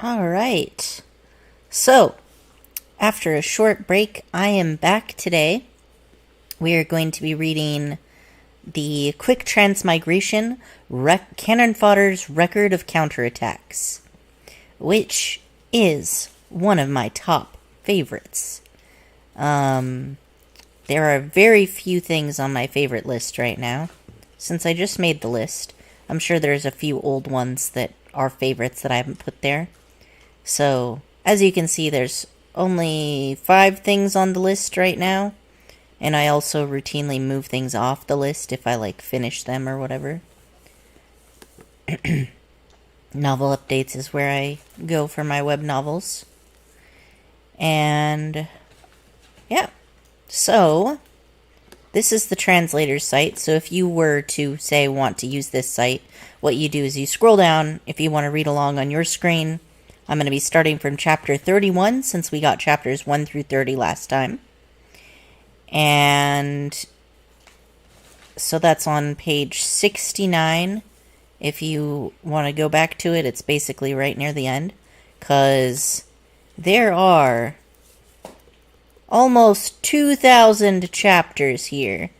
All right. So, after a short break, I am back today. We are going to be reading the Quick Transmigration Cannon Fodder's Record of Counterattacks, which is one of my top favorites. There are very few things on my favorite list right now. Since I just made the list, I'm sure there's a few old ones that are favorites that I haven't put there. So, as you can see, there's only 5 things on the list right now. And I also routinely move things off the list if I, finish them or whatever. Novel updates is where I go for my web novels. And, yeah. So, this is the translator's site. So if you were to, say, want to use this site, what you do is you scroll down if you want to read along on your screen. I'm going to be starting from chapter 31 since we got chapters 1 through 30 last time. And so that's on page 69. If you want to go back to it, it's basically right near the end. Because there are almost 2,000 chapters here.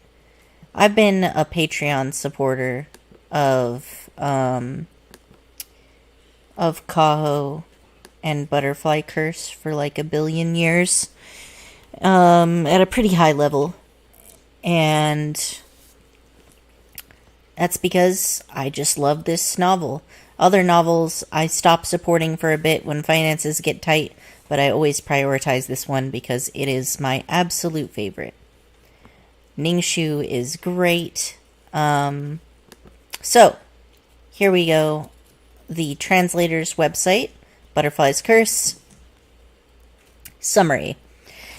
I've been a Patreon supporter of Kaho and Butterfly Curse for a billion years. At a pretty high level. And that's because I just love this novel. Other novels I stop supporting for a bit when finances get tight, but I always prioritize this one because it is my absolute favorite. Ningxu is great. So, here we go. The translator's website, Butterfly's Curse. Summary.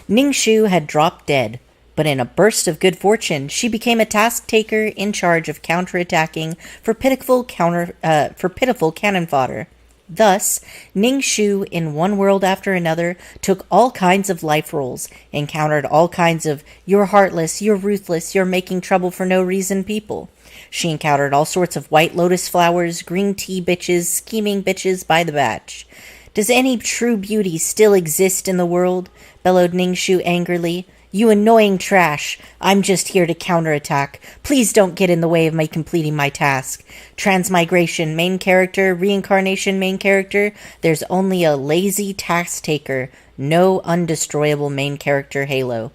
Ningxu had dropped dead, but in a burst of good fortune, she became a task taker in charge of counterattacking for pitiful cannon fodder. Thus, Ningxu, in one world after another, took all kinds of life roles, encountered all kinds of "you're heartless, you're ruthless, you're making trouble for no reason" people. She encountered all sorts of white lotus flowers, green tea bitches, scheming bitches by the batch. "Does any true beauty still exist in the world?" bellowed Ningxu angrily. "You annoying trash. I'm just here to counterattack. Please don't get in the way of me completing my task. Transmigration, main character. Reincarnation, main character. There's only a lazy task taker. No undestroyable main character halo."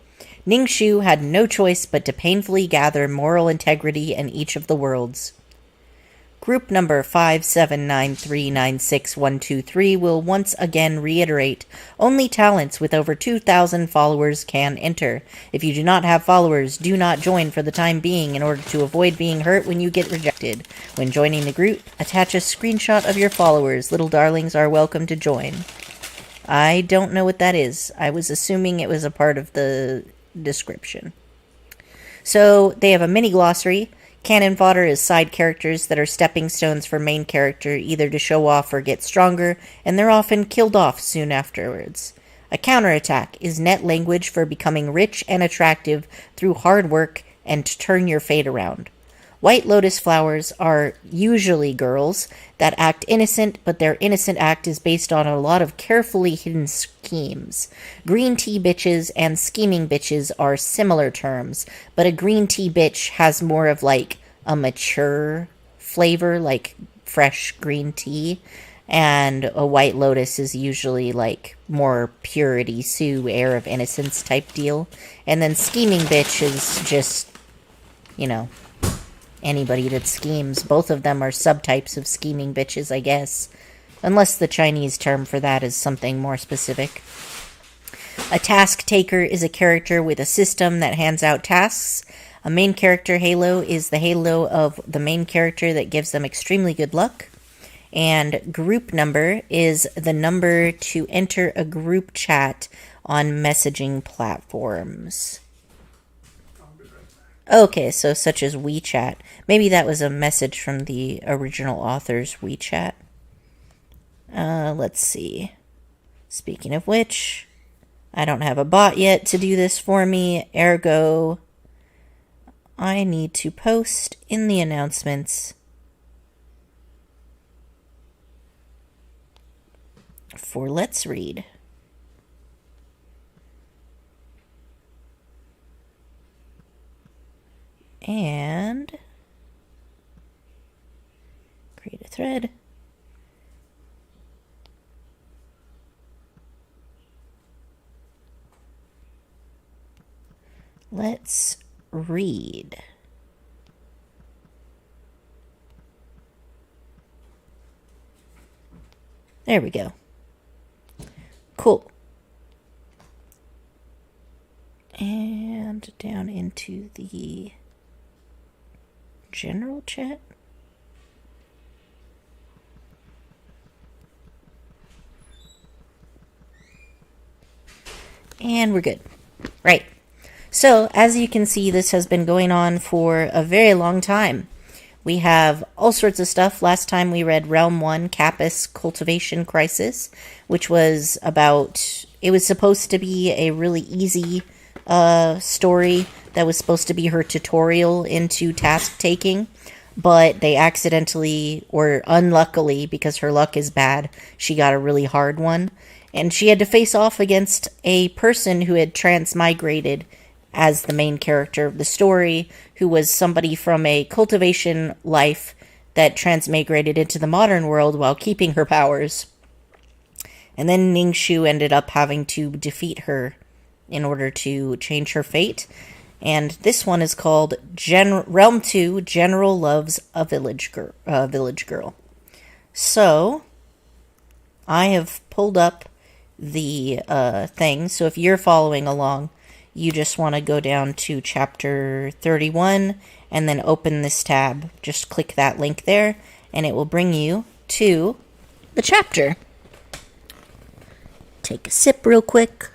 Ningxu had no choice but to painfully gather moral integrity in each of the worlds. Group number 579396123 will once again reiterate, only talents with over 2,000 followers can enter. If you do not have followers, do not join for the time being in order to avoid being hurt when you get rejected. When joining the group, attach a screenshot of your followers. Little darlings are welcome to join. I don't know what that is. I was assuming it was a part of the description. So, they have a mini glossary. Cannon fodder is side characters that are stepping stones for main character, either to show off or get stronger, and they're often killed off soon afterwards. A counterattack is net language for becoming rich and attractive through hard work and to turn your fate around. White lotus flowers are usually girls that act innocent, but their innocent act is based on a lot of carefully hidden schemes. Green tea bitches and scheming bitches are similar terms, but a green tea bitch has more of a mature flavor, like fresh green tea, and a white lotus is usually more purity, Sue, air of innocence type deal. And then scheming bitch is just, anybody that schemes. Both of them are subtypes of scheming bitches, I guess. Unless the Chinese term for that is something more specific. A task taker is a character with a system that hands out tasks. A main character halo is the halo of the main character that gives them extremely good luck. And group number is the number to enter a group chat on messaging platforms. Okay, so such as WeChat. Maybe that was a message from the original author's WeChat. Let's see. Speaking of which, I don't have a bot yet to do this for me, ergo, I need to post in the announcements for Let's Read. And create a thread. Let's read. There we go. Cool. And down into the general chat. And we're good. Right. So, as you can see, this has been going on for a very long time. We have all sorts of stuff. Last time we read Realm 1, Capus Cultivation Crisis, which was about... It was supposed to be a really easy story that was supposed to be her tutorial into task-taking, but they accidentally, or unluckily, because her luck is bad, she got a really hard one. And she had to face off against a person who had transmigrated as the main character of the story, who was somebody from a cultivation life that transmigrated into the modern world while keeping her powers. And then Ningxu ended up having to defeat her in order to change her fate. And this one is called Realm 2, General Loves a Village Girl. So, I have pulled up the thing. So if you're following along, you just want to go down to chapter 31 and then open this tab. Just click that link there and it will bring you to the chapter. Take a sip real quick.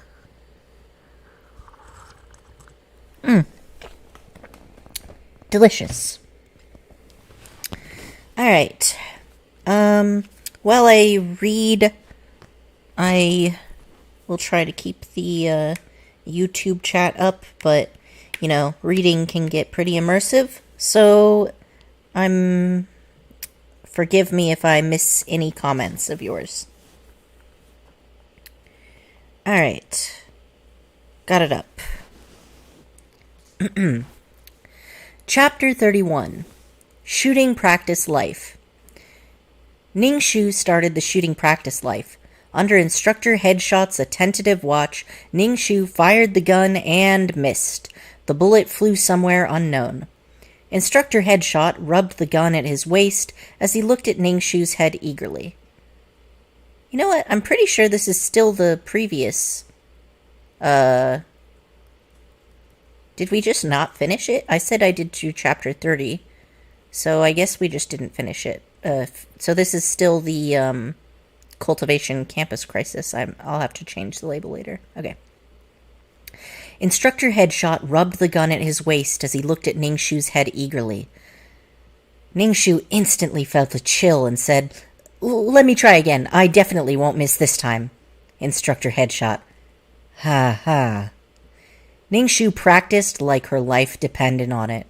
Delicious. Alright. While I read, I will try to keep the YouTube chat up, but, you know, reading can get pretty immersive, so forgive me if I miss any comments of yours. Alright. Got it up. Chapter 31. Shooting Practice Life. Ningxu started the shooting practice life. Under Instructor Headshot's attentive watch, Ningxu fired the gun and missed. The bullet flew somewhere unknown. Instructor Headshot rubbed the gun at his waist as he looked at Ningxu's head eagerly. You know what? I'm pretty sure this is still the previous... Did we just not finish it? I said I did do chapter 30, so I guess we just didn't finish it. So this is still the, Cultivation Campus Crisis. I'll have to change the label later. Okay. Instructor Headshot rubbed the gun at his waist as he looked at Ningxu's head eagerly. Ningxu instantly felt a chill and said, "Let me try again. I definitely won't miss this time." Instructor Headshot. Ha ha. Ningxu practiced like her life depended on it.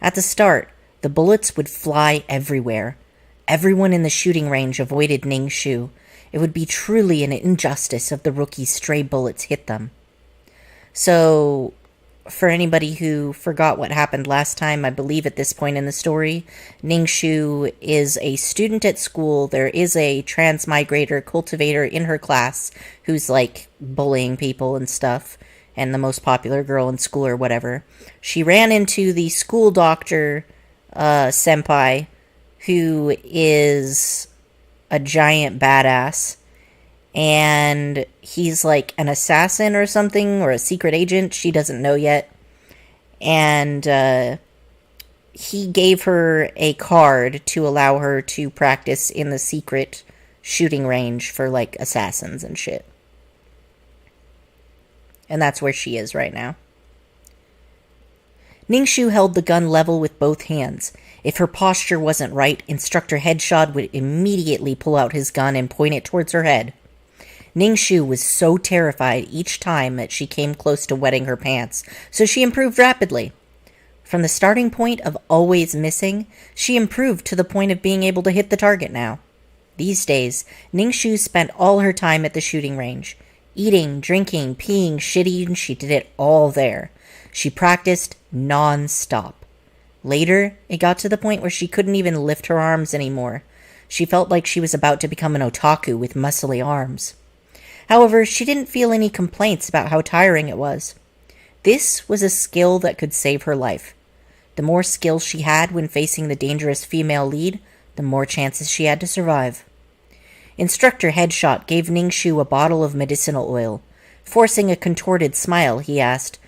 At the start, the bullets would fly everywhere. Everyone in the shooting range avoided Ningxu. It would be truly an injustice if the rookie's stray bullets hit them. So, for anybody who forgot what happened last time, I believe at this point in the story, Ningxu is a student at school. There is a transmigrator cultivator in her class who's, like, bullying people and stuff, and the most popular girl in school or whatever. She ran into the school doctor, senpai, who is a giant badass, and he's like an assassin or something, or a secret agent, she doesn't know yet, and he gave her a card to allow her to practice in the secret shooting range for, like, assassins and shit. And that's where she is right now. Ningxu held the gun level with both hands. If her posture wasn't right, Instructor Headshot would immediately pull out his gun and point it towards her head. Ningxu was so terrified each time that she came close to wetting her pants, so she improved rapidly. From the starting point of always missing, she improved to the point of being able to hit the target now. These days, Ningxu spent all her time at the shooting range. Eating, drinking, peeing, shitting, she did it all there. She practiced non-stop. Later, it got to the point where she couldn't even lift her arms anymore. She felt like she was about to become an otaku with muscly arms. However, she didn't feel any complaints about how tiring it was. This was a skill that could save her life. The more skills she had when facing the dangerous female lead, the more chances she had to survive. Instructor Headshot gave Ningxu a bottle of medicinal oil. Forcing a contorted smile, he asked,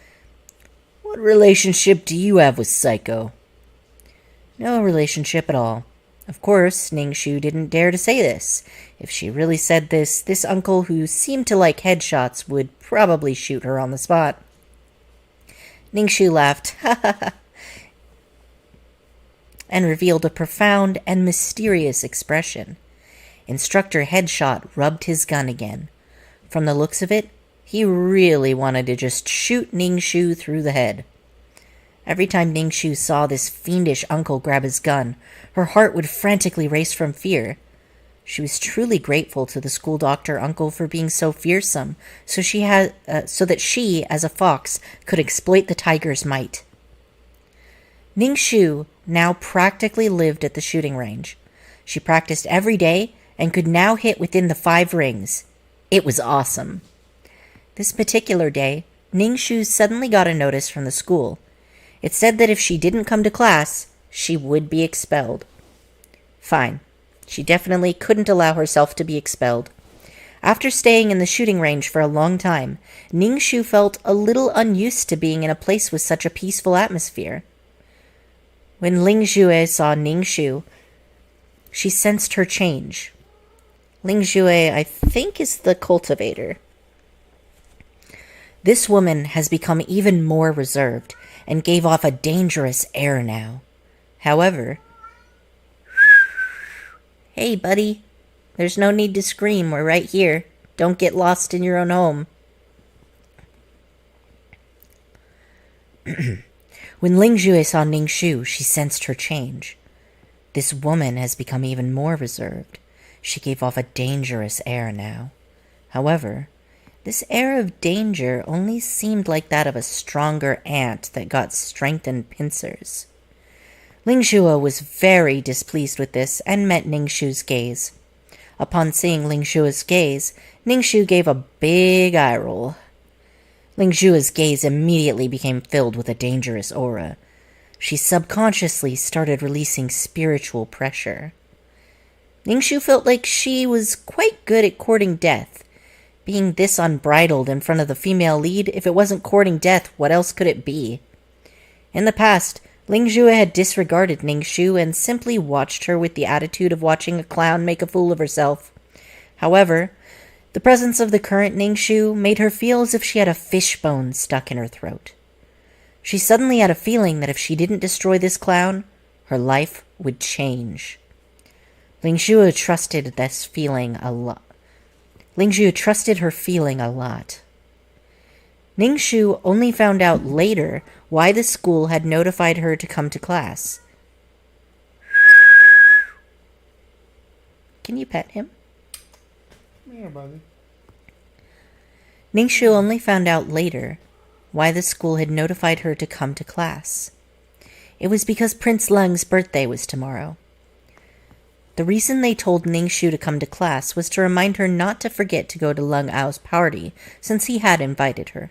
"What relationship do you have with Psycho?" "No relationship at all." Of course, Ningxu didn't dare to say this. If she really said this uncle who seemed to like headshots would probably shoot her on the spot. Ningxu laughed, ha ha ha, and revealed a profound and mysterious expression. Instructor Headshot rubbed his gun again. From the looks of it, he really wanted to just shoot Ningxu through the head. Every time Ningxu saw this fiendish uncle grab his gun, her heart would frantically race from fear. She was truly grateful to the school doctor uncle for being so fearsome, so that she, as a fox, could exploit the tiger's might. Ningxu now practically lived at the shooting range. She practiced every day and could now hit within the 5 rings. It was awesome. This particular day, Ningxu suddenly got a notice from the school. It said that if she didn't come to class, she would be expelled. Fine. She definitely couldn't allow herself to be expelled. After staying in the shooting range for a long time, Ningxu felt a little unused to being in a place with such a peaceful atmosphere. When Lingxue saw Ningxu, she sensed her change. Lingxue, I think, is the cultivator. This woman has become even more reserved and gave off a dangerous air now. However, hey, buddy, there's no need to scream. We're right here. Don't get lost in your own home. When Lingxue saw Ningxu, she sensed her change. This woman has become even more reserved. She gave off a dangerous air now. However, this air of danger only seemed like that of a stronger ant that got strengthened pincers. Lingxue was very displeased with this and met Ningxu's gaze. Upon seeing Lingxue's gaze, Ningxu gave a big eye roll. Lingxue's gaze immediately became filled with a dangerous aura. She subconsciously started releasing spiritual pressure. Ningxu felt like she was quite good at courting death. Being this unbridled in front of the female lead, if it wasn't courting death, what else could it be? In the past, Lingxue had disregarded Ningxu and simply watched her with the attitude of watching a clown make a fool of herself. However, the presence of the current Ningxu made her feel as if she had a fishbone stuck in her throat. She suddenly had a feeling that if she didn't destroy this clown, her life would change. Lingxue trusted this feeling a lot. Lingxue trusted her feeling a lot. Ningxu only found out later why the school had notified her to come to class. Can you pet him? Yeah, buddy. Ningxu only found out later why the school had notified her to come to class. It was because Prince Lung's birthday was tomorrow. The reason they told Ningxu to come to class was to remind her not to forget to go to Lung Ao's party, since he had invited her.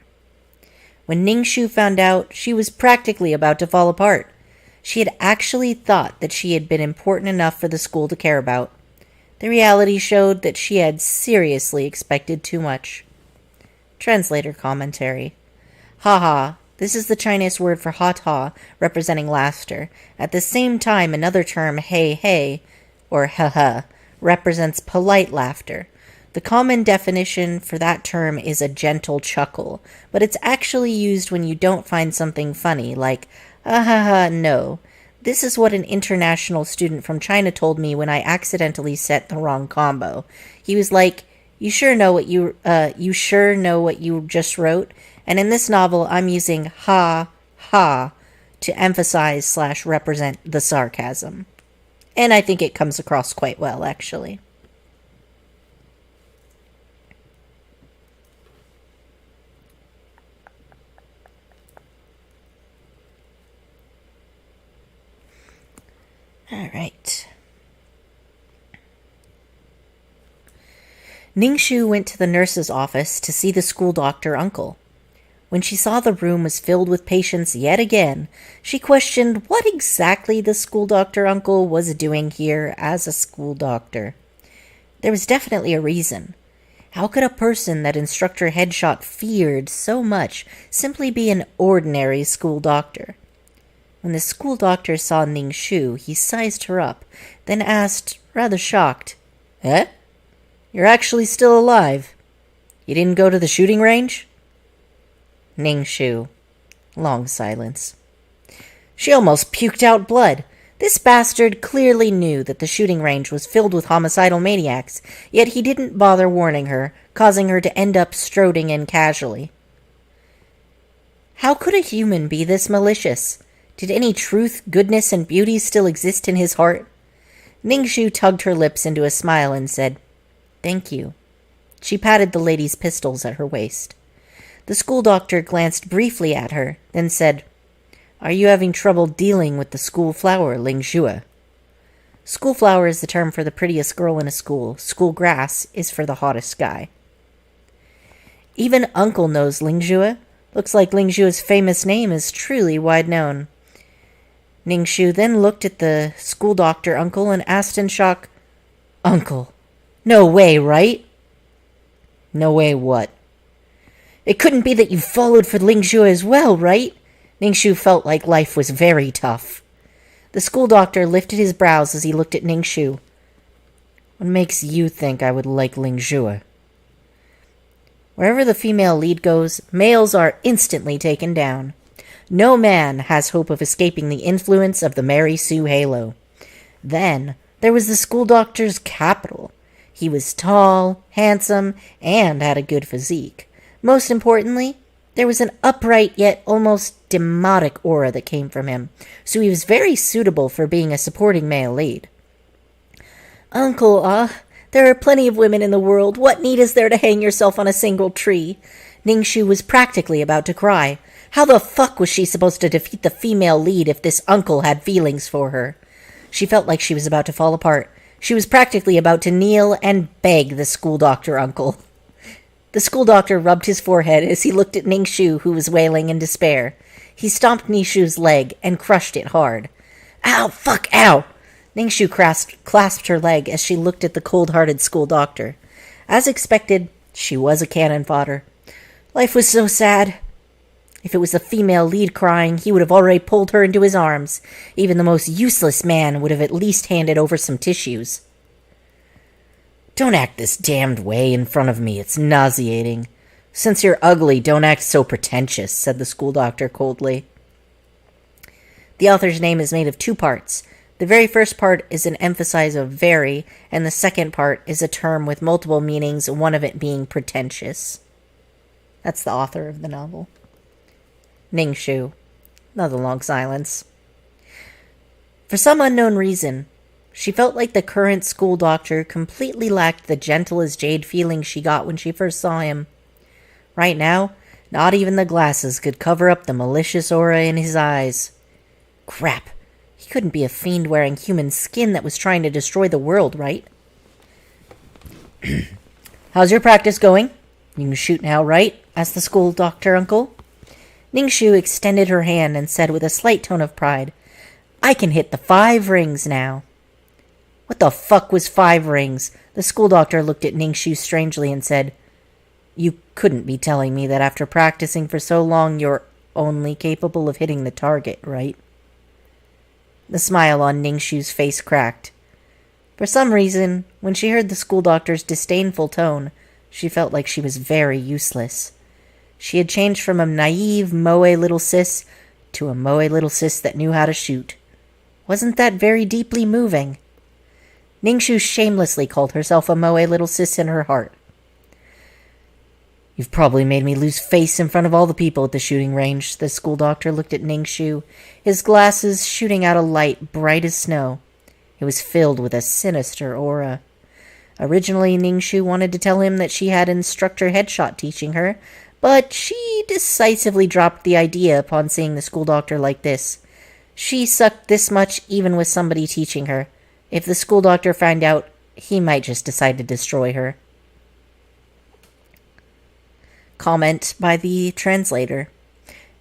When Ningxu found out, she was practically about to fall apart. She had actually thought that she had been important enough for the school to care about. The reality showed that she had seriously expected too much. Translator commentary. Haha. This is the Chinese word for ha-ta, representing laughter. At the same time, another term, hey, or ha-ha, represents polite laughter. The common definition for that term is a gentle chuckle, but it's actually used when you don't find something funny, like, ah-ha-ha, no. This is what an international student from China told me when I accidentally set the wrong combo. He was like, you sure know what you just wrote? And in this novel, I'm using ha to emphasize / represent the sarcasm. And I think it comes across quite well, actually. Ningshu went to the nurse's office to see the school doctor uncle. When she saw the room was filled with patients yet again, she questioned what exactly the school doctor uncle was doing here as a school doctor. There was definitely a reason. How could a person that Instructor Headshot feared so much simply be an ordinary school doctor? When the school doctor saw Ningshu, he sized her up, then asked, rather shocked, "Eh? You're actually still alive? You didn't go to the shooting range?" Ningshu. Long silence. She almost puked out blood. This bastard clearly knew that the shooting range was filled with homicidal maniacs, yet he didn't bother warning her, causing her to end up strolling in casually. How could a human be this malicious? Did any truth, goodness, and beauty still exist in his heart? Ningshu tugged her lips into a smile and said, "Thank you." She patted the lady's pistols at her waist. The school doctor glanced briefly at her, then said, "Are you having trouble dealing with the school flower, Lingxue?" School flower is the term for the prettiest girl in a school. School grass is for the hottest guy. Even Uncle knows Lingxue. Looks like Lingxue's famous name is truly wide known. Ningshu then looked at the school doctor uncle and asked in shock, "Uncle, no way, right?" "No way what?" "It couldn't be that you followed for Lingxue as well, right?" Ningshu felt like life was very tough. The school doctor lifted his brows as he looked at Ningshu. "What makes you think I would like Lingxue?" Wherever the female lead goes, males are instantly taken down. No man has hope of escaping the influence of the Mary Sue halo. Then there was the school doctor's capital. He was tall, handsome, and had a good physique. Most importantly, there was an upright yet almost demonic aura that came from him, so he was very suitable for being a supporting male lead. "Uncle, there are plenty of women in the world. What need is there to hang yourself on a single tree?" Ningshu was practically about to cry. How the fuck was she supposed to defeat the female lead if this uncle had feelings for her? She felt like she was about to fall apart. She was practically about to kneel and beg the school doctor uncle. The school doctor rubbed his forehead as he looked at Ningshu, who was wailing in despair. He stomped Ningshu's leg and crushed it hard. "Ow, fuck, ow!" Ningshu clasped her leg as she looked at the cold-hearted school doctor. As expected, she was a cannon fodder. Life was so sad. If it was the female lead crying, he would have already pulled her into his arms. Even the most useless man would have at least handed over some tissues. "Don't act this damned way in front of me. It's nauseating. Since you're ugly, don't act so pretentious," said the school doctor coldly. The author's name is made of 2 parts. The very first part is an emphasis of very, and the second part is a term with multiple meanings, one of it being pretentious. That's the author of the novel. Ningshu. Another long silence. For some unknown reason, she felt like the current school doctor completely lacked the gentle as jade feeling she got when she first saw him. Right now, not even the glasses could cover up the malicious aura in his eyes. Crap. He couldn't be a fiend wearing human skin that was trying to destroy the world, right? "How's your practice going? You can shoot now, right?" asked the school doctor uncle. Ningshu extended her hand and said with a slight tone of pride, "I can hit the 5 rings now." What the fuck was 5 rings? The school doctor looked at Ningshu strangely and said, "You couldn't be telling me that after practicing for so long you're only capable of hitting the target, right?" The smile on Ningshu's face cracked. For some reason, when she heard the school doctor's disdainful tone, she felt like she was very useless. She had changed from a naive moe little sis to a moe little sis that knew how to shoot. Wasn't that very deeply moving? Ningshu shamelessly called herself a moe little sis in her heart. "You've probably made me lose face in front of all the people at the shooting range." The school doctor looked at Ningshu, his glasses shooting out a light bright as snow. It was filled with a sinister aura. Originally, Ningshu wanted to tell him that she had Instructor Headshot teaching her, but she decisively dropped the idea upon seeing the school doctor like this. She sucked this much even with somebody teaching her. If the school doctor found out, he might just decide to destroy her. comment by the translator.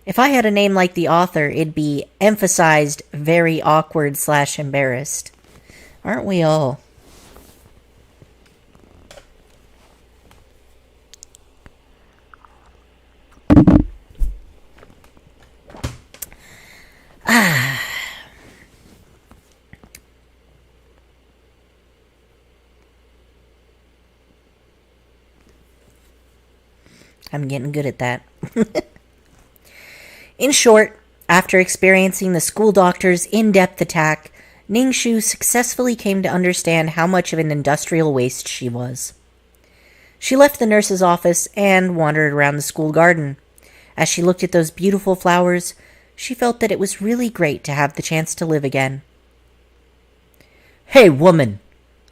If I had a name like the author, it'd be emphasized very awkward / embarrassed. Aren't we all? I'm getting good at that. In short, after experiencing the school doctor's in-depth attack, Ningshu successfully came to understand how much of an industrial waste she was. She left the nurse's office and wandered around the school garden. As she looked at those beautiful flowers, she felt that it was really great to have the chance to live again. "Hey, woman!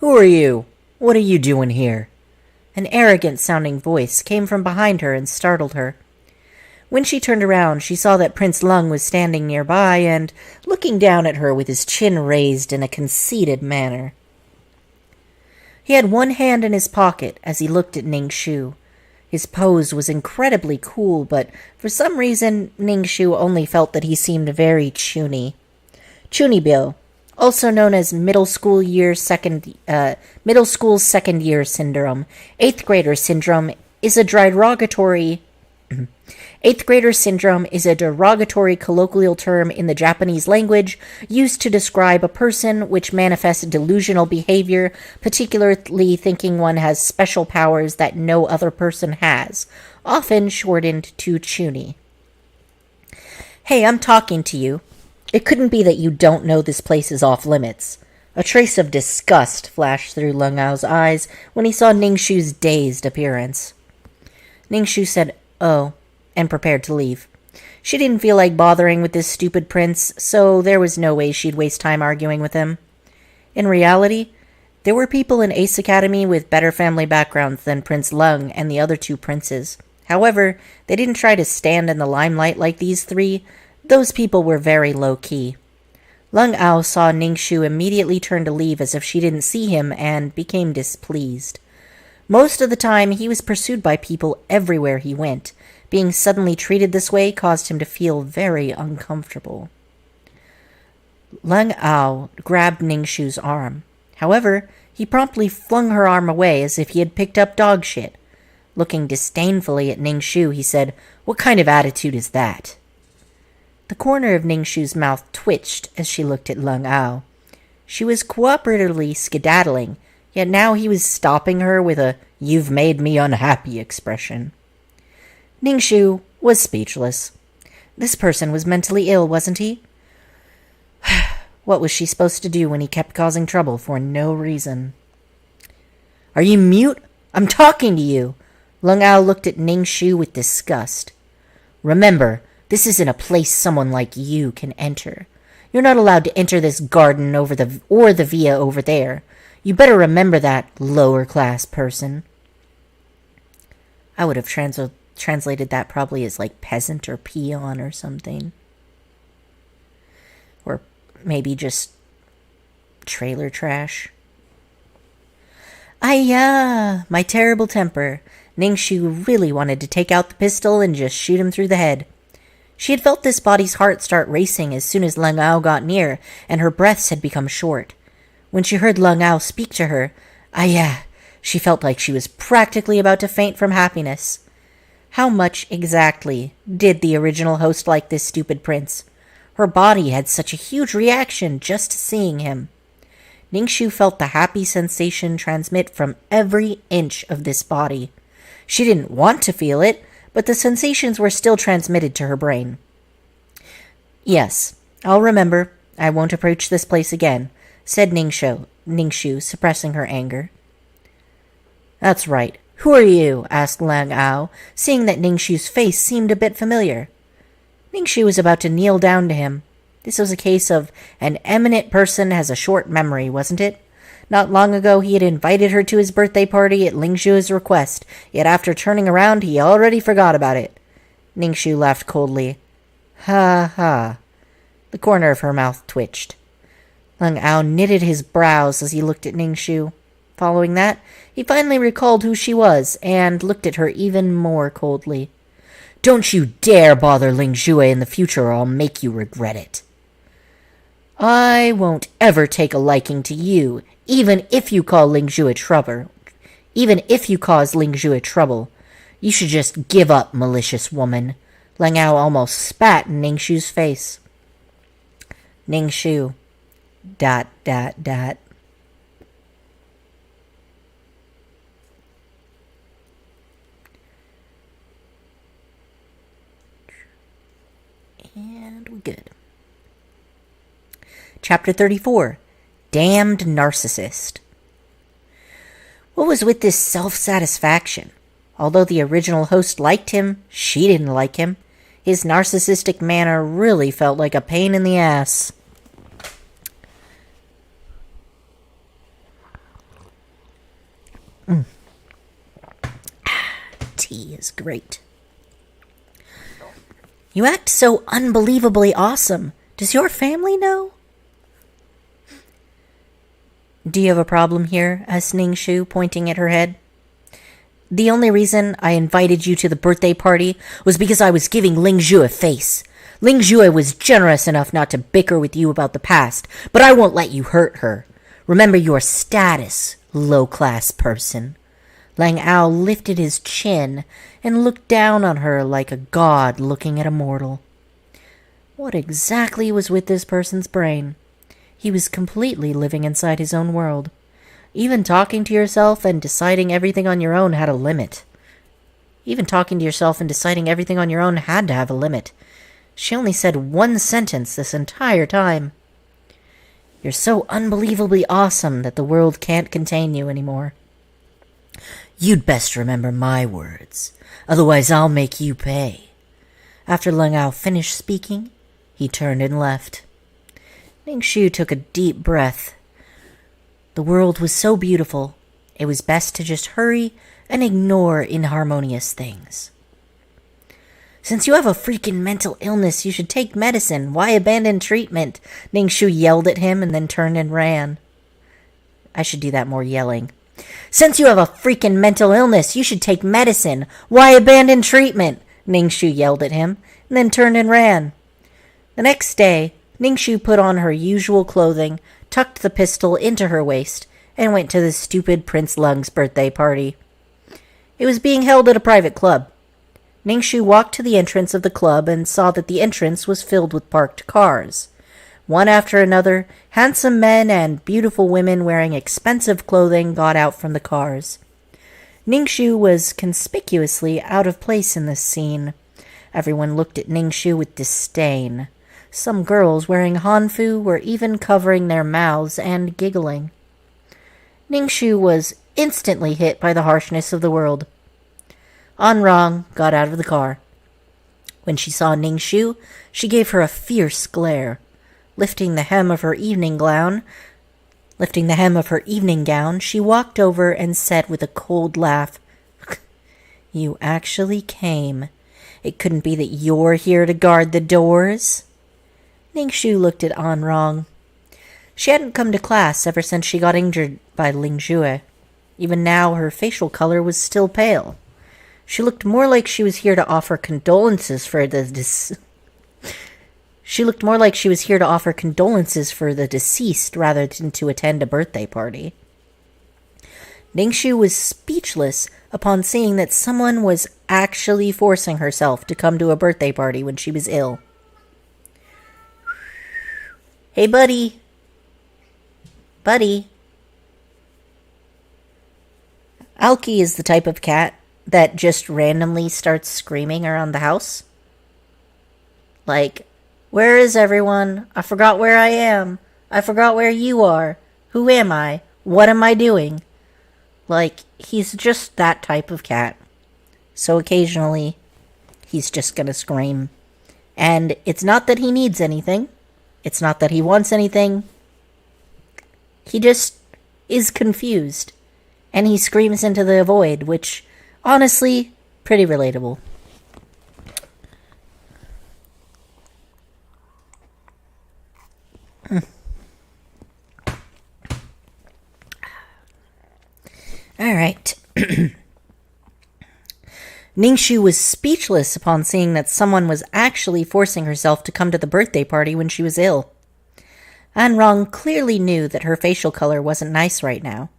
Who are you? What are you doing here?" An arrogant-sounding voice came from behind her and startled her. When she turned around, she saw that Prince Lung was standing nearby and looking down at her with his chin raised in a conceited manner. He had one hand in his pocket as he looked at Ningshu. His pose was incredibly cool, but for some reason, Ningshu only felt that he seemed very chuny. Chunibyo, also known as middle school second year syndrome, eighth grader syndrome, is a derogatory colloquial term in the Japanese language used to describe a person which manifests delusional behavior, particularly thinking one has special powers that no other person has, often shortened to chuny. "Hey, I'm talking to you. It couldn't be that you don't know this place is off limits." A trace of disgust flashed through Lung Ao's eyes when he saw Ningshu's dazed appearance. Ningshu said, "Oh," and prepared to leave. She didn't feel like bothering with this stupid prince, so there was no way she'd waste time arguing with him. In reality, there were people in Ace Academy with better family backgrounds than Prince Lung and the other two princes. However, they didn't try to stand in the limelight like these three. Those people were very low-key. Lung Ao saw Ningshu immediately turn to leave as if she didn't see him and became displeased. Most of the time, he was pursued by people everywhere he went. Being suddenly treated this way caused him to feel very uncomfortable. Lung Ao grabbed Ningshu's arm. However, he promptly flung her arm away as if he had picked up dog shit. Looking disdainfully at Ningshu, he said, "What kind of attitude is that?" The corner of Ningshu's mouth twitched as she looked at Lung Ao. She was cooperatively skedaddling, yet now he was stopping her with a "you've made me unhappy" expression. Ningshu was speechless. This person was mentally ill, wasn't he? What was she supposed to do when he kept causing trouble for no reason? "Are you mute? I'm talking to you!" Lung Ao looked at Ningshu with disgust. "Remember, this isn't a place someone like you can enter. You're not allowed to enter this garden or the villa over there. You better remember that, lower-class person." I would have translated that probably as like peasant or peon or something. Or maybe just trailer trash. My terrible temper. Ningshu really wanted to take out the pistol and just shoot him through the head. She had felt this body's heart start racing as soon as Lung Ao got near, and her breaths had become short. When she heard Lung Ao speak to her, she felt like she was practically about to faint from happiness. How much exactly did the original host like this stupid prince? Her body had such a huge reaction just to seeing him. Ningshu felt the happy sensation transmit from every inch of this body. She didn't want to feel it, but the sensations were still transmitted to her brain. "Yes, I'll remember. I won't approach this place again," said Ningshu, suppressing her anger. "That's right. Who are you?" asked Lung Ao, seeing that Ningshu's face seemed a bit familiar. Ningshu was about to kneel down to him. This was a case of an eminent person has a short memory, wasn't it? Not long ago he had invited her to his birthday party at Lingshu's request, yet after turning around he already forgot about it. Ningshu laughed coldly. "Ha ha." The corner of her mouth twitched. Lung Ao knitted his brows as he looked at Ningshu. Following that, he finally recalled who she was and looked at her even more coldly. "Don't you dare bother Ling Jue in the future or I'll make you regret it." "I won't ever take a liking to you, even if you call Ling Jue trouble. Even if you cause Ling Jue trouble. You should just give up, malicious woman." Lang Ao almost spat in Ning Shu's face. Ning Shu. ... And we're good. Chapter 34. Damned Narcissist. What was with this self-satisfaction? Although the original host liked him, she didn't like him. His narcissistic manner really felt like a pain in the ass. Tea is great. "You act so unbelievably awesome. Does your family know?" "Do you have a problem here?" asked Ning Shu, pointing at her head. "The only reason I invited you to the birthday party was because I was giving Ling Zhu a face. Ling Zhu was generous enough not to bicker with you about the past, but I won't let you hurt her. Remember your status, low-class person." Lang Ao lifted his chin and looked down on her like a god looking at a mortal. What exactly was with this person's brain? He was completely living inside his own world. Even talking to yourself and deciding everything on your own had a limit. Even talking to yourself and deciding everything on your own had to have a limit. She only said one sentence this entire time. "You're so unbelievably awesome that the world can't contain you anymore. You'd best remember my words, otherwise I'll make you pay." After Lang Ao finished speaking, he turned and left. Ning Shu took a deep breath. The world was so beautiful, it was best to just hurry and ignore inharmonious things. "Since you have a freaking mental illness, you should take medicine. Why abandon treatment?" Ning Shu yelled at him and then turned and ran. I should do that more yelling. "Since you have a freaking mental illness, you should take medicine. Why abandon treatment?" Ning Shu yelled at him and then turned and ran. The next day, Ning Shu put on her usual clothing, tucked the pistol into her waist, and went to the stupid Prince Lung's birthday party. It was being held at a private club. Ning Shu walked to the entrance of the club and saw that the entrance was filled with parked cars. One after another, handsome men and beautiful women wearing expensive clothing got out from the cars. Ning Shu was conspicuously out of place in this scene. Everyone looked at Ning Shu with disdain. Some girls wearing hanfu were even covering their mouths and giggling. Ning Shu was instantly hit by the harshness of the world. An Rong got out of the car. When she saw Ning Shu, she gave her a fierce glare. Lifting the hem of her evening gown, she walked over and said with a cold laugh, "You actually came. It couldn't be that you're here to guard the doors?" Ning Shu looked at An Rong. She hadn't come to class ever since she got injured by Ling Jue. Even now, her facial color was still pale. She looked more like she was here to offer condolences for the deceased rather than to attend a birthday party. Ning Shu was speechless upon seeing that someone was actually forcing herself to come to a birthday party when she was ill. "Hey, buddy. Buddy." Alki is the type of cat that just randomly starts screaming around the house. Like, "Where is everyone? I forgot where I am. I forgot where you are. Who am I? What am I doing?" Like, he's just that type of cat. So occasionally, he's just gonna scream. And it's not that he needs anything. It's not that he wants anything. He just is confused. And he screams into the void, which, honestly, pretty relatable. All right. Ningxu was speechless upon seeing that someone was actually forcing herself to come to the birthday party when she was ill. Anrong clearly knew that her facial color wasn't nice right now.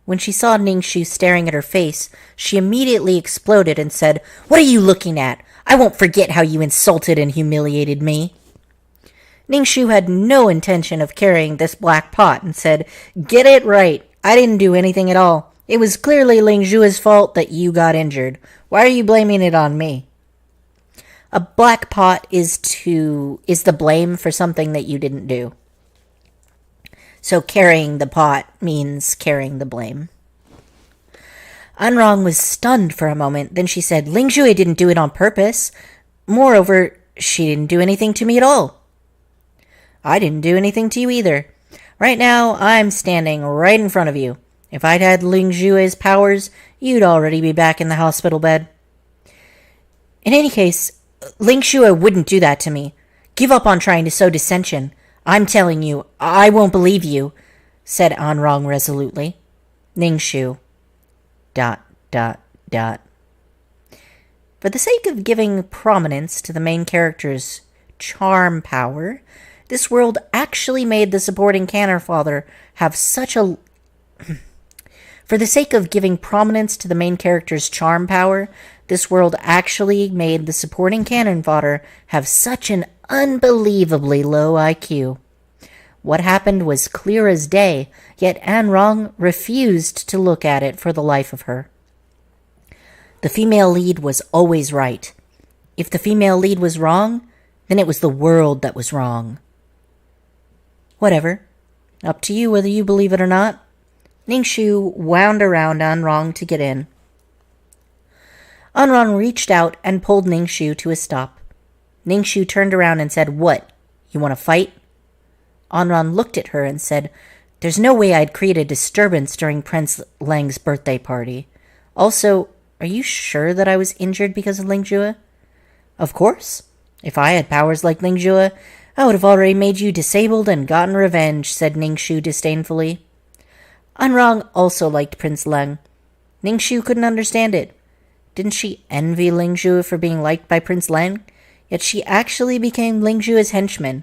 When she saw Ningxu staring at her face, she immediately exploded and said, "What are you looking at? I won't forget how you insulted and humiliated me." Ningxu had no intention of carrying this black pot and said, "Get it right. I didn't do anything at all. It was clearly Lingzhua's fault that you got injured. Why are you blaming it on me?" A black pot is the blame for something that you didn't do. So carrying the pot means carrying the blame. Anrong was stunned for a moment. Then she said, "Lingzhua didn't do it on purpose. Moreover, she didn't do anything to me at all." "I didn't do anything to you either. Right now, I'm standing right in front of you. If I'd had Lingzhua's powers, you'd already be back in the hospital bed." "In any case, Lingzhua wouldn't do that to me. Give up on trying to sow dissension. I'm telling you, I won't believe you," said Anrong resolutely. Ningxu... ... For the sake of giving prominence to the main character's charm power, this world actually made the supporting canon fodder have such a... For the sake of giving prominence to the main character's charm power, this world actually made the supporting canon fodder have such an unbelievably low IQ. What happened was clear as day, yet Anrong refused to look at it for the life of her. The female lead was always right. If the female lead was wrong, then it was the world that was wrong. Whatever. Up to you whether you believe it or not. Ningxu wound around Anrong to get in. Anrong reached out and pulled Ningxu to a stop. Ningxu turned around and said, "What? You want to fight?" Anrong looked at her and said, "There's no way I'd create a disturbance during Prince Lang's birthday party. Also, are you sure that I was injured because of Lingzhua?" "Of course. If I had powers like Lingzhua, I would have already made you disabled and gotten revenge," said Ningxu disdainfully. Anrong also liked Prince Lang. Ningxu couldn't understand it. Didn't she envy Lingzhua for being liked by Prince Lang? Yet she actually became Lingzhua's henchman.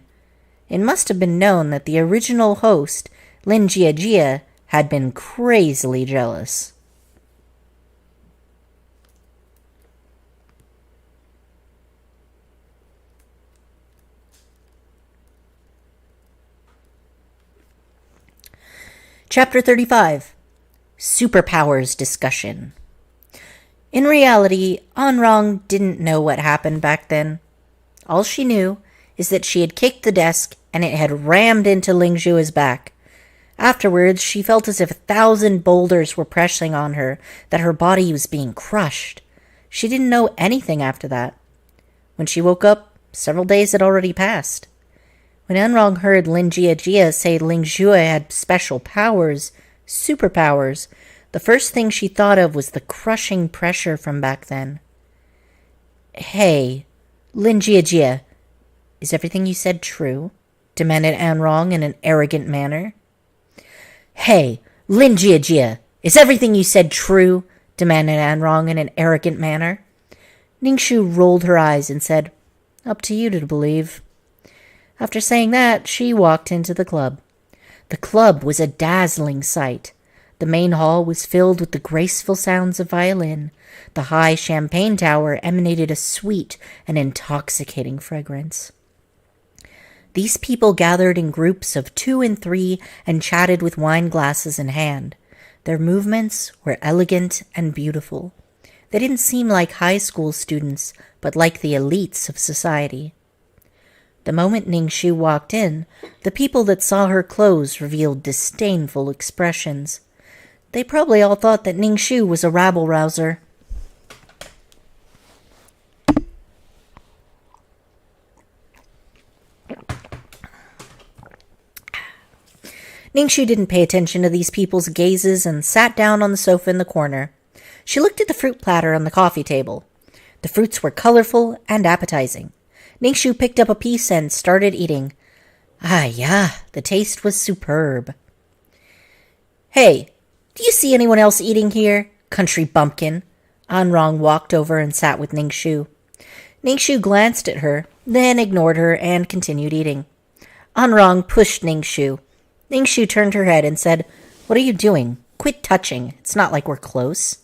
It must have been known that the original host, Lin Jiajia, had been crazily jealous. Chapter 35. Superpowers Discussion. In reality, Anrong didn't know what happened back then. All she knew is that she had kicked the desk and it had rammed into Lingzhua's back. Afterwards, she felt as if 1,000 boulders were pressing on her, that her body was being crushed. She didn't know anything after that. When she woke up, several days had already passed. When Anrong heard Lin Jiajia say Lingzhua had special powers, superpowers, the first thing she thought of was the crushing pressure from back then. "Hey, Lin Jiajia, is everything you said true?" demanded Anrong in an arrogant manner. "Hey, Lin Jiajia, is everything you said true?" demanded Anrong in an arrogant manner. Ningxu rolled her eyes and said, "Up to you to believe." After saying that, she walked into the club. The club was a dazzling sight. The main hall was filled with the graceful sounds of violin. The high champagne tower emanated a sweet and intoxicating fragrance. These people gathered in groups of 2 and 3 and chatted with wine glasses in hand. Their movements were elegant and beautiful. They didn't seem like high school students, but like the elites of society. The moment Ningxu walked in, the people that saw her clothes revealed disdainful expressions. They probably all thought that Ningxu was a rabble-rouser. Ningxu didn't pay attention to these people's gazes and sat down on the sofa in the corner. She looked at the fruit platter on the coffee table. The fruits were colorful and appetizing. Ningxu picked up a piece and started eating. Ah, yeah, the taste was superb. "Hey, Do you see anyone else eating here? Country bumpkin. Anrong walked over and sat with Ningxu. Ningxu glanced at her, then ignored her and continued eating. Anrong pushed Ningxu. Ningxu turned her head and said, "What are you doing? Quit touching. It's not like we're close."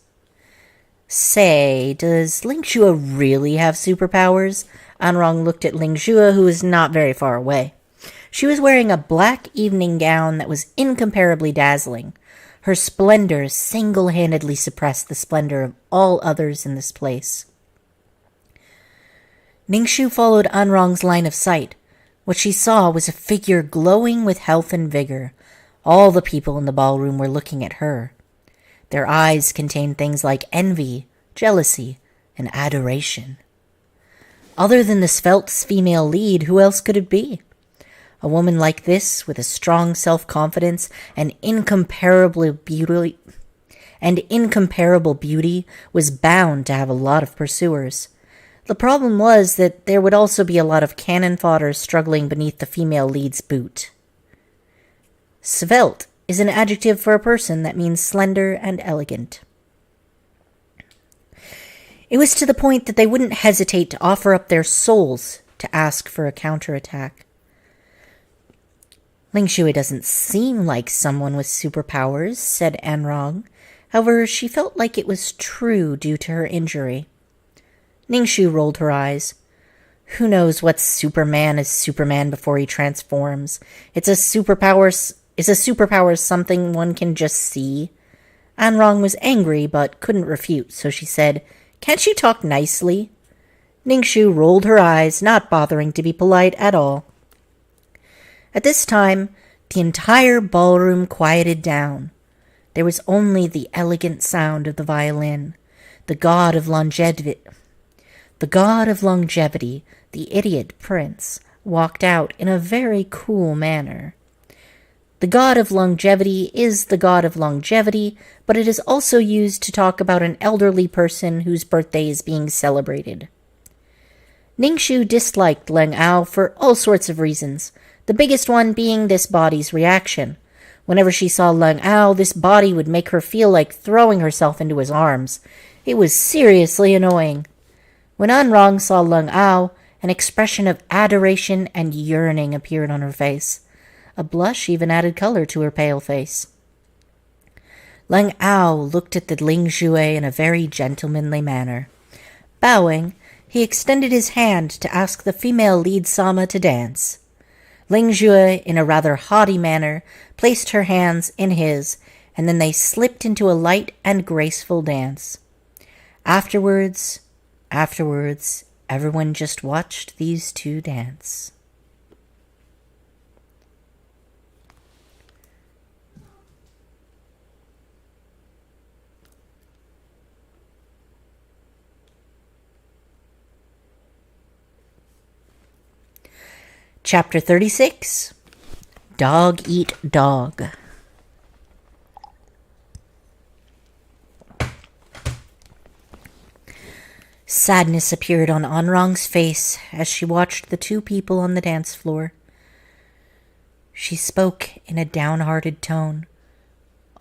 Say, does Ling Shua really have superpowers? Anrong looked at Ling Shua, who was not very far away. She was wearing a black evening gown that was incomparably dazzling. Her splendor single-handedly suppressed the splendor of all others in this place. Ningxu followed Anrong's line of sight. What she saw was a figure glowing with health and vigor. All the people in the ballroom were looking at her. Their eyes contained things like envy, jealousy, and adoration. Other than the svelte female lead, who else could it be? A woman like this, with a strong self-confidence and incomparable beauty, was bound to have a lot of pursuers. The problem was that there would also be a lot of cannon fodder struggling beneath the female lead's boot. Svelte is an adjective for a person that means slender and elegant. It was to the point that they wouldn't hesitate to offer up their souls to ask for a counterattack. Ling Shui doesn't seem like someone with superpowers, said Anrong. However, she felt like it was true due to her injury. Ningxu rolled her eyes. Who knows what Superman is Superman before he transforms? Is a superpower something one can just see? Anrong was angry but couldn't refute, so she said, "Can't you talk nicely?" Ningxu rolled her eyes, not bothering to be polite at all. At this time, the entire ballroom quieted down. There was only the elegant sound of the violin. The god of longevity, the idiot prince, walked out in a very cool manner. The god of longevity is the god of longevity, but it is also used to talk about an elderly person whose birthday is being celebrated. Ningxu disliked Leng Ao for all sorts of reasons, the biggest one being this body's reaction. Whenever she saw Leng Ao, this body would make her feel like throwing herself into his arms. It was seriously annoying. When Anrong saw Leng Ao, an expression of adoration and yearning appeared on her face. A blush even added color to her pale face. Leng Ao looked at the Ling Jue in a very gentlemanly manner. Bowing, he extended his hand to ask the female lead Sama to dance. Ling Jue, in a rather haughty manner, placed her hands in his, and then they slipped into a light and graceful dance. Afterwards, everyone just watched these two dance. Chapter 36, Dog Eat Dog. Sadness appeared on Anrong's face as she watched the two people on the dance floor. She spoke in a downhearted tone.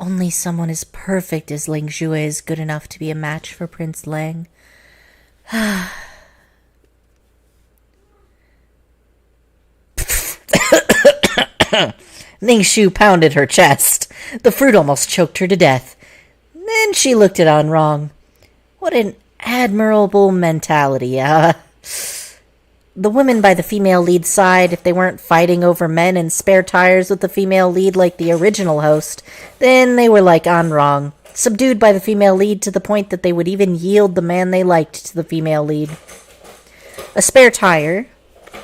Only someone as perfect as Ling Jue is good enough to be a match for Prince Lang. Ningxu pounded her chest. The fruit almost choked her to death. Then she looked at Anrong. What an admirable mentality, The women by the female lead side, if they weren't fighting over men and spare tires with the female lead like the original host, then they were like Anrong, subdued by the female lead to the point that they would even yield the man they liked to the female lead. A spare tire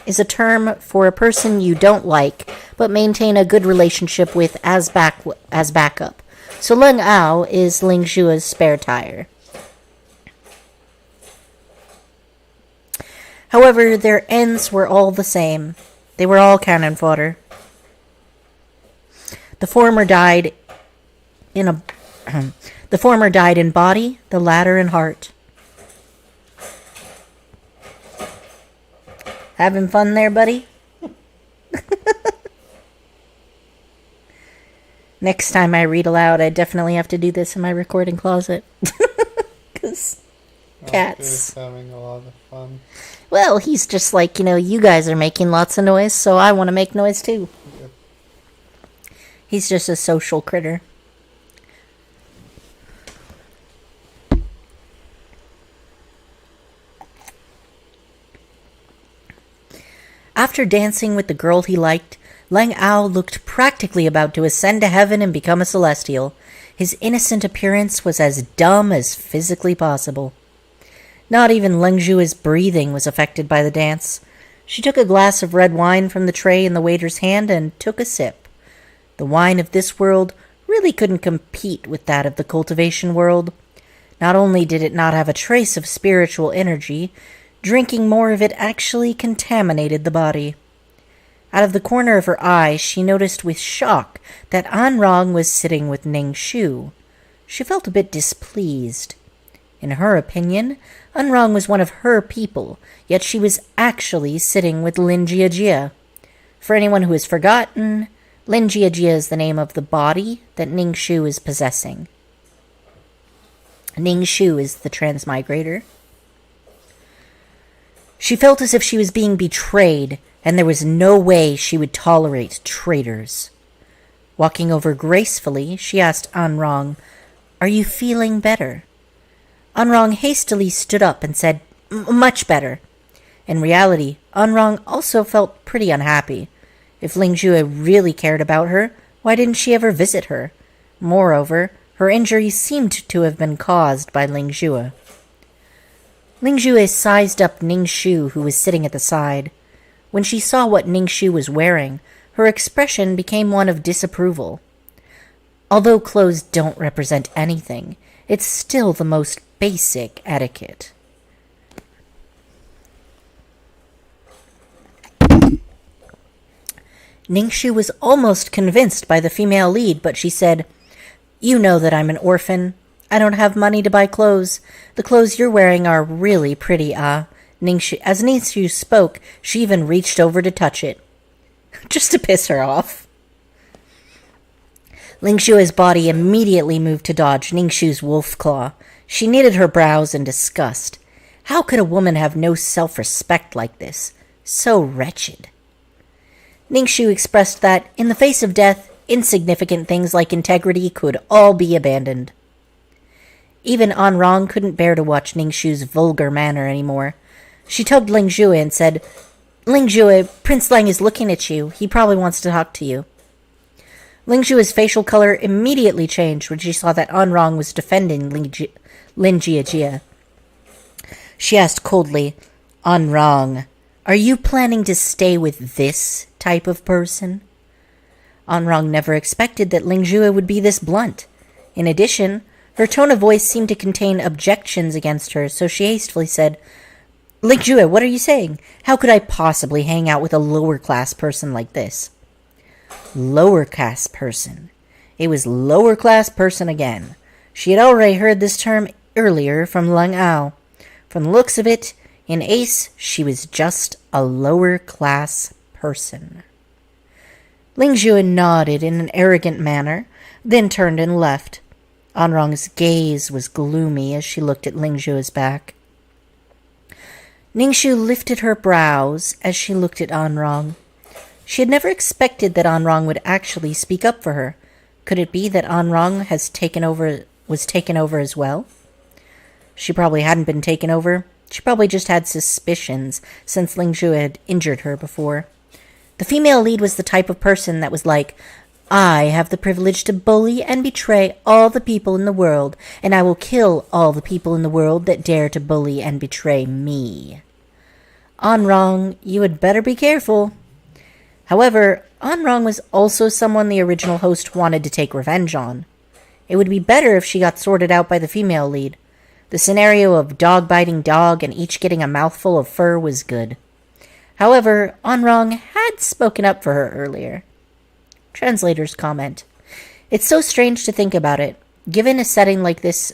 is a term for a person you don't like, but maintain a good relationship with as backup. So Leng Ao is Ling Shua's spare tire. However, their ends were all the same. They were all cannon fodder. The former died in body, the latter in heart. Having fun there, buddy? Next time I read aloud, I definitely have to do this in my recording closet. Because cats. Having a lot of fun. Well, he's just like, you guys are making lots of noise, so I want to make noise too. Yep. He's just a social critter. After dancing with the girl he liked, Lang Ao looked practically about to ascend to heaven and become a celestial. His innocent appearance was as dumb as physically possible. Not even Ling Zhu's breathing was affected by the dance. She took a glass of red wine from the tray in the waiter's hand and took a sip. The wine of this world really couldn't compete with that of the cultivation world. Not only did it not have a trace of spiritual energy, drinking more of it actually contaminated the body. Out of the corner of her eye, she noticed with shock that An Rong was sitting with Ning Shu. She felt a bit displeased. In her opinion, An Rong was one of her people, yet she was actually sitting with Lin Jiajia. For anyone who has forgotten, Lin Jiajia is the name of the body that Ning Shu is possessing. Ning Shu is the transmigrator. She felt as if she was being betrayed, and there was no way she would tolerate traitors. Walking over gracefully, she asked An Rong, "Are you feeling better?" An Rong hastily stood up and said, "Much better." In reality, An Rong also felt pretty unhappy. If Ling Zhu really cared about her, why didn't she ever visit her? Moreover, her injury seemed to have been caused by Ling Zhu. Ling Zhu sized up Ning Shu, who was sitting at the side. When she saw what Ning Shu was wearing, her expression became one of disapproval. Although clothes don't represent anything, it's still the most basic etiquette. Ning Shu was almost convinced by the female lead, but she said, "You know that I'm an orphan. I don't have money to buy clothes. The clothes you're wearing are really pretty, ah." As Ning Shu spoke, she even reached over to touch it. Just to piss her off. Ling Shu's body immediately moved to dodge Ning Shu's wolf claw. She knitted her brows in disgust. How could a woman have no self-respect like this? So wretched. Ning Shu expressed that, in the face of death, insignificant things like integrity could all be abandoned. Even An Rong couldn't bear to watch Ning Shu's vulgar manner anymore. She tugged Ling Zhu and said, "Ling Zhu, Prince Lang is looking at you. He probably wants to talk to you." Ling Zhu's facial color immediately changed when she saw that An Rong was defending Lin Jiajia. She asked coldly, "An Rong, are you planning to stay with this type of person?" An Rong never expected that Ling Zhu would be this blunt. In addition, her tone of voice seemed to contain objections against her, so she hastily said, "Ling Zhu, what are you saying? How could I possibly hang out with a lower-class person like this?" Lower-class person. It was lower-class person again. She had already heard this term earlier from Lang Ao. From the looks of it, in Ace, she was just a lower-class person. Ling Zhu nodded in an arrogant manner, then turned and left. An Rong's gaze was gloomy as she looked at Ling Zhu's back. Ning Shu lifted her brows as she looked at An Rong. She had never expected that An Rong would actually speak up for her. Could it be that An Rong was taken over as well? She probably hadn't been taken over. She probably just had suspicions, since Ling Zhu had injured her before. The female lead was the type of person that was like, "I have the privilege to bully and betray all the people in the world, and I will kill all the people in the world that dare to bully and betray me." An Rong, you had better be careful. However, An Rong was also someone the original host wanted to take revenge on. It would be better if she got sorted out by the female lead. The scenario of dog biting dog and each getting a mouthful of fur was good. However, An Rong had spoken up for her earlier. Translator's comment. It's so strange to think about it. Given a setting like this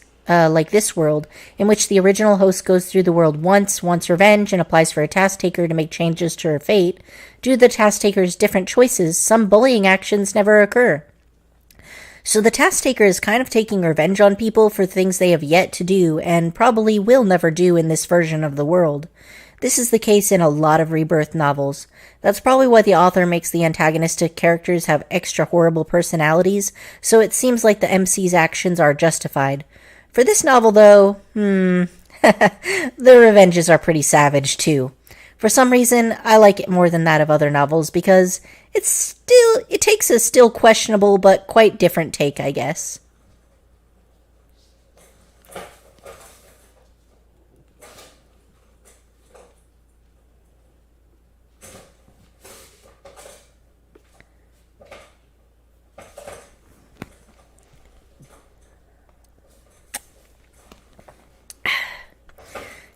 world, in which the original host goes through the world once, wants revenge, and applies for a task taker to make changes to her fate, due to the task taker's different choices, some bullying actions never occur. So the task taker is kind of taking revenge on people for things they have yet to do and probably will never do in this version of the world. This is the case in a lot of Rebirth novels. That's probably why the author makes the antagonistic characters have extra horrible personalities, so it seems like the MC's actions are justified. For this novel, though, the revenges are pretty savage, too. For some reason, I like it more than that of other novels because it takes a still questionable but quite different take, I guess.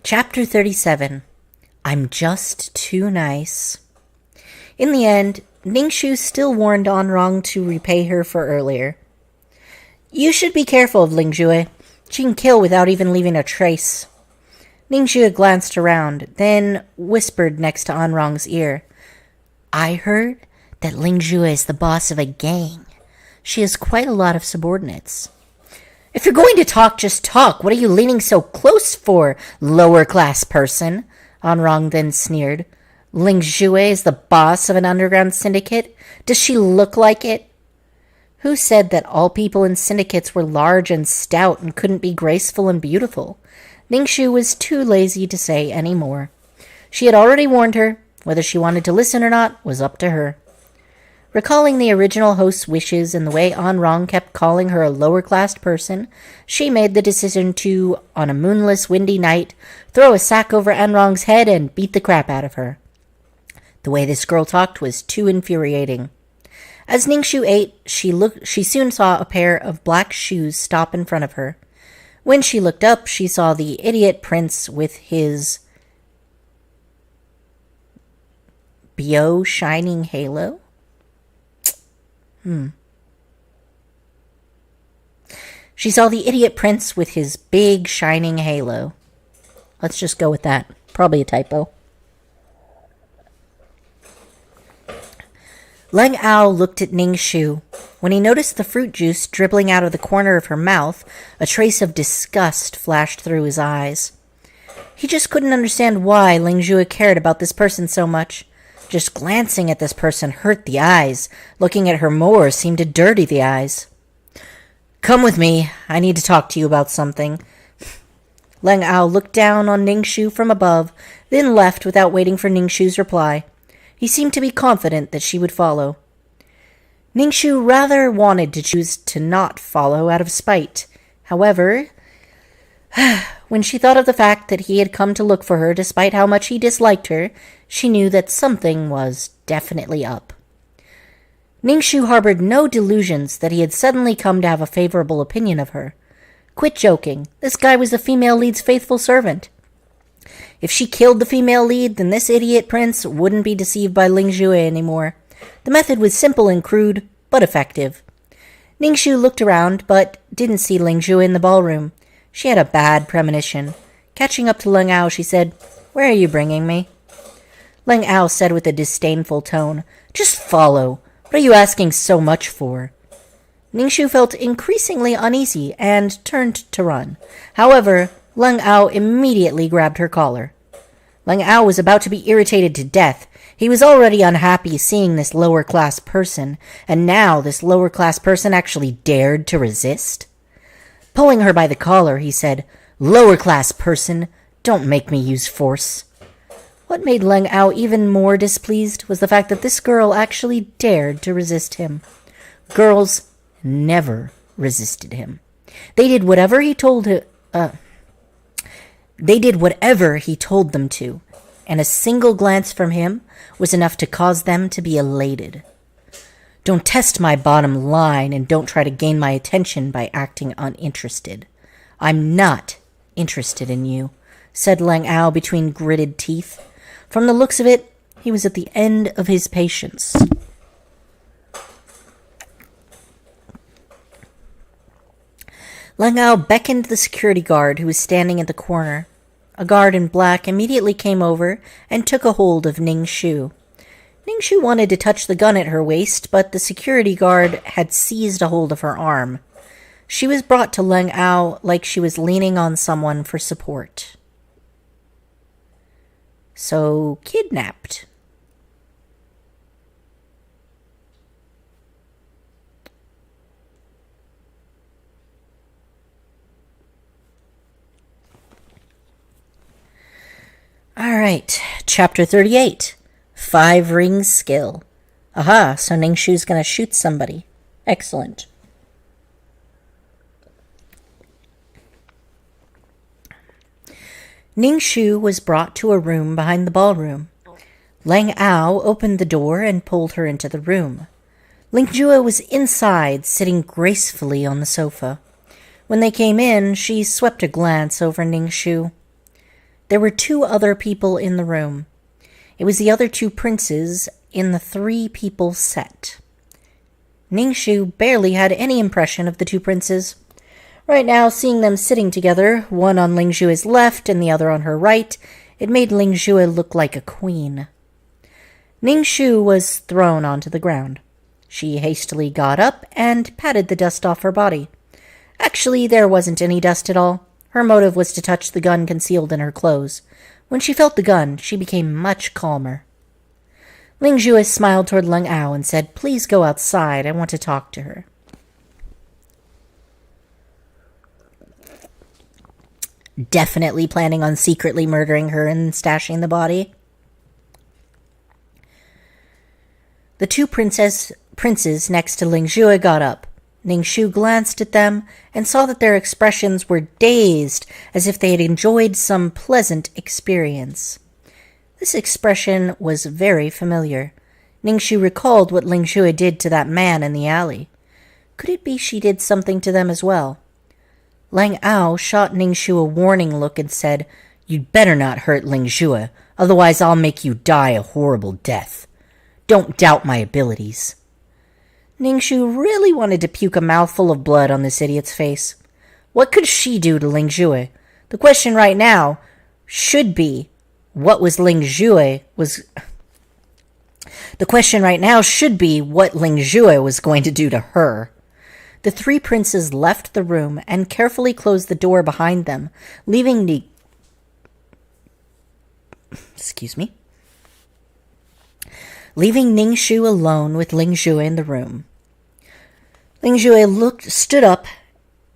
Chapter 37. I'm just too nice. In the end, Ningxu still warned Anrong to repay her for earlier. You should be careful of Lingjue. She can kill without even leaving a trace. Ningxu glanced around, then whispered next to Anrong's ear. I heard that Lingjue is the boss of a gang. She has quite a lot of subordinates. If you're going to talk, just talk. What are you leaning so close for, lower-class person? Anrong then sneered. Lingjue is the boss of an underground syndicate? Does she look like it? Who said that all people in syndicates were large and stout and couldn't be graceful and beautiful? Ningxu was too lazy to say any more. She had already warned her. Whether she wanted to listen or not was up to her. Recalling the original host's wishes and the way Anrong kept calling her a lower-class person, she made the decision to, on a moonless, windy night, throw a sack over Anrong's head and beat the crap out of her. The way this girl talked was too infuriating. As Ningxu ate, she soon saw a pair of black shoes stop in front of her. When she looked up, she saw the idiot prince with his Bio shining halo? She saw the idiot prince with his big shining halo. Let's just go with that. Probably a typo. Leng Ao looked at Ningxu. When he noticed the fruit juice dribbling out of the corner of her mouth, a trace of disgust flashed through his eyes. He just couldn't understand why Lingjue cared about this person so much. Just glancing at this person hurt the eyes. Looking at her more seemed to dirty the eyes. Come with me. I need to talk to you about something. Leng Ao looked down on Ningxu from above, then left without waiting for Ningxu's reply. He seemed to be confident that she would follow. Ningxu rather wanted to choose to not follow out of spite. However, when she thought of the fact that he had come to look for her despite how much he disliked her, she knew that something was definitely up. Ningxu harbored no delusions that he had suddenly come to have a favorable opinion of her. Quit joking. This guy was the female lead's faithful servant. If she killed the female lead, then this idiot prince wouldn't be deceived by Lingjue anymore. The method was simple and crude, but effective. Ningxu looked around, but didn't see Lingjue in the ballroom. She had a bad premonition. Catching up to Leng Ao, she said, Where are you bringing me? Leng Ao said with a disdainful tone, Just follow. What are you asking so much for? Ningxu felt increasingly uneasy and turned to run. However, Leng Ao immediately grabbed her collar. Leng Ao was about to be irritated to death. He was already unhappy seeing this lower-class person, and now this lower-class person actually dared to resist. Pulling her by the collar, he said, Lower-class person, don't make me use force. What made Leng Ao even more displeased was the fact that this girl actually dared to resist him. Girls never resisted him. They did whatever he told them to, and a single glance from him was enough to cause them to be elated. Don't test my bottom line and don't try to gain my attention by acting uninterested. I'm not interested in you, said Leng Ao between gritted teeth. From the looks of it, he was at the end of his patience. Leng Ao beckoned the security guard who was standing at the corner. A guard in black immediately came over and took a hold of Ningxu. Ningxu wanted to touch the gun at her waist, but the security guard had seized a hold of her arm. She was brought to Leng Ao like she was leaning on someone for support. So, kidnapped. Alright, Chapter 38. 5 Rings Skill. Aha, so Ningxu's gonna shoot somebody. Excellent. Ningxu was brought to a room behind the ballroom. Leng Ao opened the door and pulled her into the room. Lingjue was inside, sitting gracefully on the sofa. When they came in, she swept a glance over Ningxu. There were 2 other people in the room. It was the other 2 princes in the 3-people set. Ningxu barely had any impression of the 2 princes. Right now, seeing them sitting together, one on Lingjue's left and the other on her right, it made Lingjue look like a queen. Ningxu was thrown onto the ground. She hastily got up and patted the dust off her body. Actually, there wasn't any dust at all. Her motive was to touch the gun concealed in her clothes. When she felt the gun, she became much calmer. Lingjue smiled toward Leng Ao and said, "Please go outside. I want to talk to her." Definitely planning on secretly murdering her and stashing the body. The 2 princes next to Lingjue got up. Ningxu glanced at them and saw that their expressions were dazed, as if they had enjoyed some pleasant experience. This expression was very familiar. Ningxu recalled what Lingjue did to that man in the alley. Could it be she did something to them as well? Leng Ao shot Ningxu a warning look and said, "You'd better not hurt Lingjue, otherwise I'll make you die a horrible death. Don't doubt my abilities." Ningxu really wanted to puke a mouthful of blood on this idiot's face. What could she do to Lingjue? The question right now should be, what Lingjue was going to do to her. The 3 princes left the room and carefully closed the door behind them, leaving Ningxu alone with Lingjue in the room. Lingjue stood up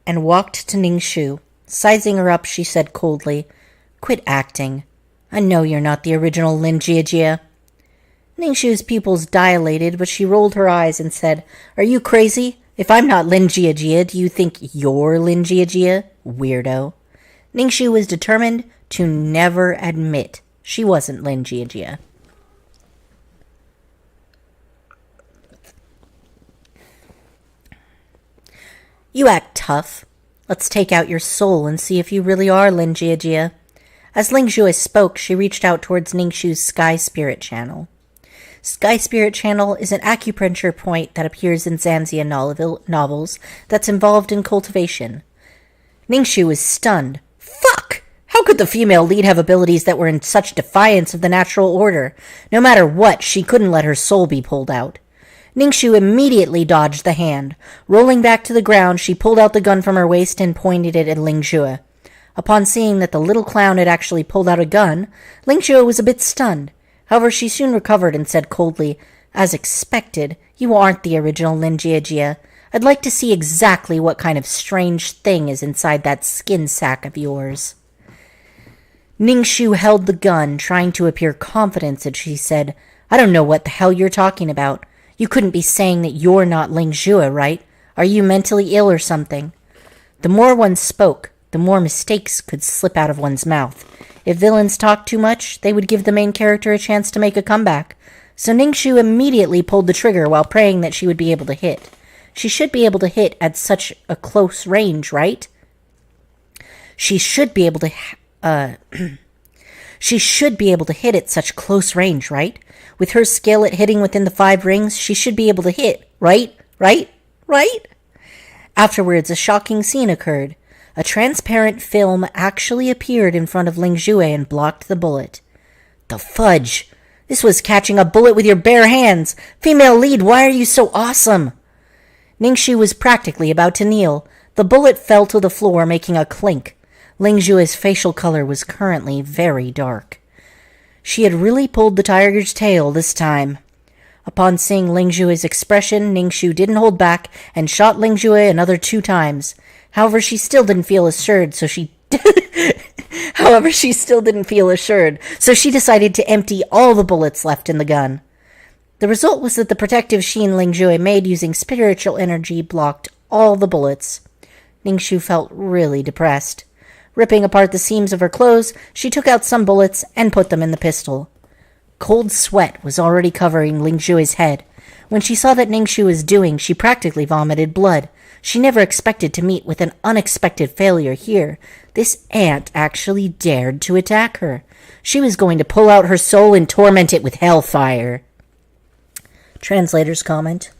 and walked to Ningxu. Sizing her up, she said coldly, "Quit acting. I know you're not the original Lin Jiajie." Ningxu's pupils dilated, but she rolled her eyes and said, "Are you crazy? If I'm not Lin Jiajie, do you think you're Lin Jiajie, weirdo?" Ningxu was determined to never admit she wasn't Lin Jiajie. "You act tough. Let's take out your soul and see if you really are Lin Jiajie." As Lingjue spoke, she reached out towards Ningxu's Sky Spirit Channel. Sky Spirit Channel is an acupressure point that appears in Zanzia novels that's involved in cultivation. Ningxu was stunned. Fuck! How could the female lead have abilities that were in such defiance of the natural order? No matter what, she couldn't let her soul be pulled out. Ningxu immediately dodged the hand. Rolling back to the ground, she pulled out the gun from her waist and pointed it at Lingjue. Upon seeing that the little clown had actually pulled out a gun, Lingjue was a bit stunned. However, she soon recovered and said coldly, "As expected, you aren't the original Lin Jiajie. I'd like to see exactly what kind of strange thing is inside that skin sack of yours." Ningxu held the gun, trying to appear confident, and she said, "I don't know what the hell you're talking about. You couldn't be saying that you're not Lingjue, right? Are you mentally ill or something?" The more one spoke, the more mistakes could slip out of one's mouth. If villains talked too much, they would give the main character a chance to make a comeback. So Ningxu immediately pulled the trigger while praying that she would be able to hit. She should be able to hit at such a close range, right? She should be able to hit at such close range, right? With her skill at hitting within the 5 rings, she should be able to hit, right? Afterwards, a shocking scene occurred. A transparent film actually appeared in front of Lingjue and blocked the bullet. The fudge! This was catching a bullet with your bare hands. Female lead, why are you so awesome? Ningxu was practically about to kneel. The bullet fell to the floor, making a clink. Lingjue's facial color was currently very dark. She had really pulled the tiger's tail this time. Upon seeing Lingjue's expression, Ningxu didn't hold back and shot Lingjue another 2 times. However, she still didn't feel assured, so she decided to empty all the bullets left in the gun. The result was that the protective sheen Lingjue made using spiritual energy blocked all the bullets. Ningxu felt really depressed. Ripping apart the seams of her clothes, she took out some bullets and put them in the pistol. Cold sweat was already covering Lingjue's head. When she saw that Ningxu was doing, she practically vomited blood. She never expected to meet with an unexpected failure here. This ant actually dared to attack her. She was going to pull out her soul and torment it with hellfire. Translator's comment.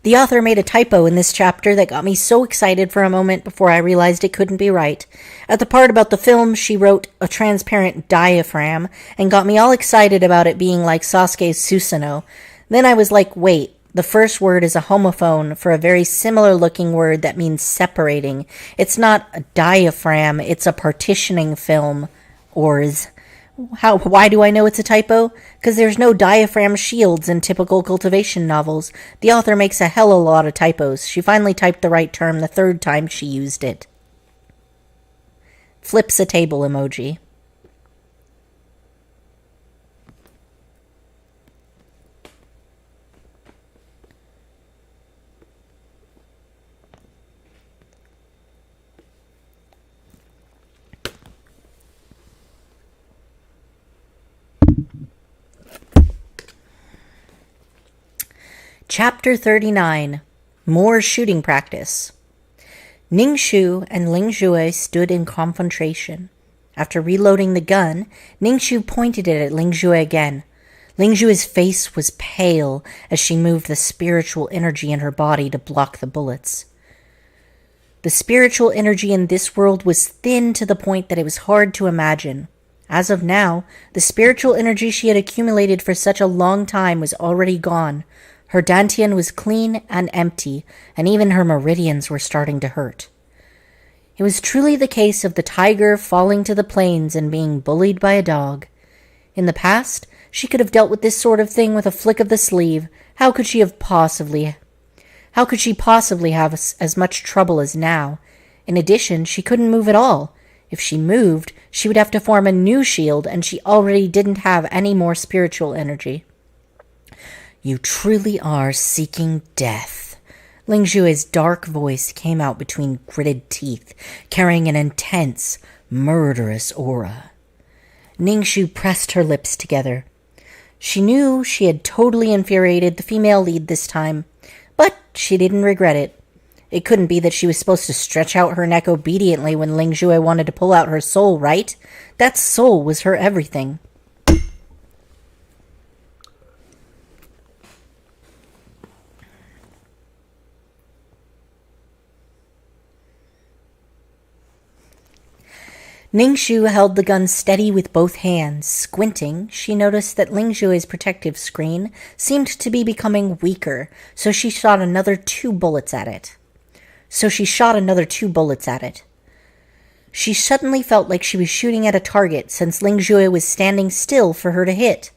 The author made a typo in this chapter that got me so excited for a moment before I realized it couldn't be right. At the part about the film, she wrote a transparent diaphragm and got me all excited about it being like Sasuke's Susanoo. Then I was like, wait, the first word is a homophone for a very similar looking word that means separating. It's not a diaphragm, it's a partitioning film. Why do I know it's a typo? Because there's no diaphragm shields in typical cultivation novels. The author makes a hell of a lot of typos. She finally typed the right term the 3rd time she used it. Flips a table emoji. Chapter 39. More shooting practice. Ningxu and Lingjue stood in confrontation. After reloading the gun, Ningxu pointed it at Lingjue again. Lingjue's face was pale as she moved the spiritual energy in her body to block the bullets. The spiritual energy in this world was thin to the point that it was hard to imagine. As of now, the spiritual energy she had accumulated for such a long time was already gone. Her dantian was clean and empty, and even her meridians were starting to hurt. It was truly the case of the tiger falling to the plains and being bullied by a dog. In the past, she could have dealt with this sort of thing with a flick of the sleeve. How could she possibly have as much trouble as now? In addition, she couldn't move at all. If she moved, she would have to form a new shield, and she already didn't have any more spiritual energy. You truly are seeking death. Lingjue's dark voice came out between gritted teeth, carrying an intense, murderous aura. Ningxu pressed her lips together. She knew she had totally infuriated the female lead this time, but she didn't regret it. It couldn't be that she was supposed to stretch out her neck obediently when Lingjue wanted to pull out her soul, right? That soul was her everything. Ningxu held the gun steady with both hands. Squinting, she noticed that Lingjue's protective screen seemed to be becoming weaker, so she shot another 2 bullets at it. She suddenly felt like she was shooting at a target since Lingjue was standing still for her to hit.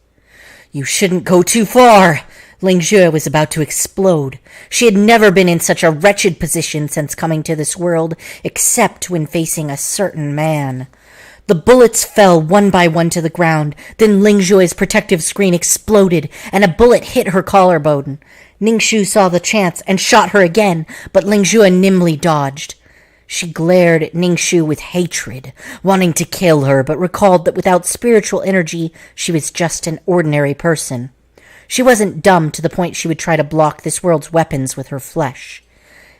You shouldn't go too far! Lingjue was about to explode. She had never been in such a wretched position since coming to this world, except when facing a certain man. The bullets fell one by one to the ground. Then Lingjue's protective screen exploded, and a bullet hit her collarbone. Ningxu saw the chance and shot her again, but Lingjue nimbly dodged. She glared at Ningxu with hatred, wanting to kill her, but recalled that without spiritual energy, she was just an ordinary person. She wasn't dumb to the point she would try to block this world's weapons with her flesh.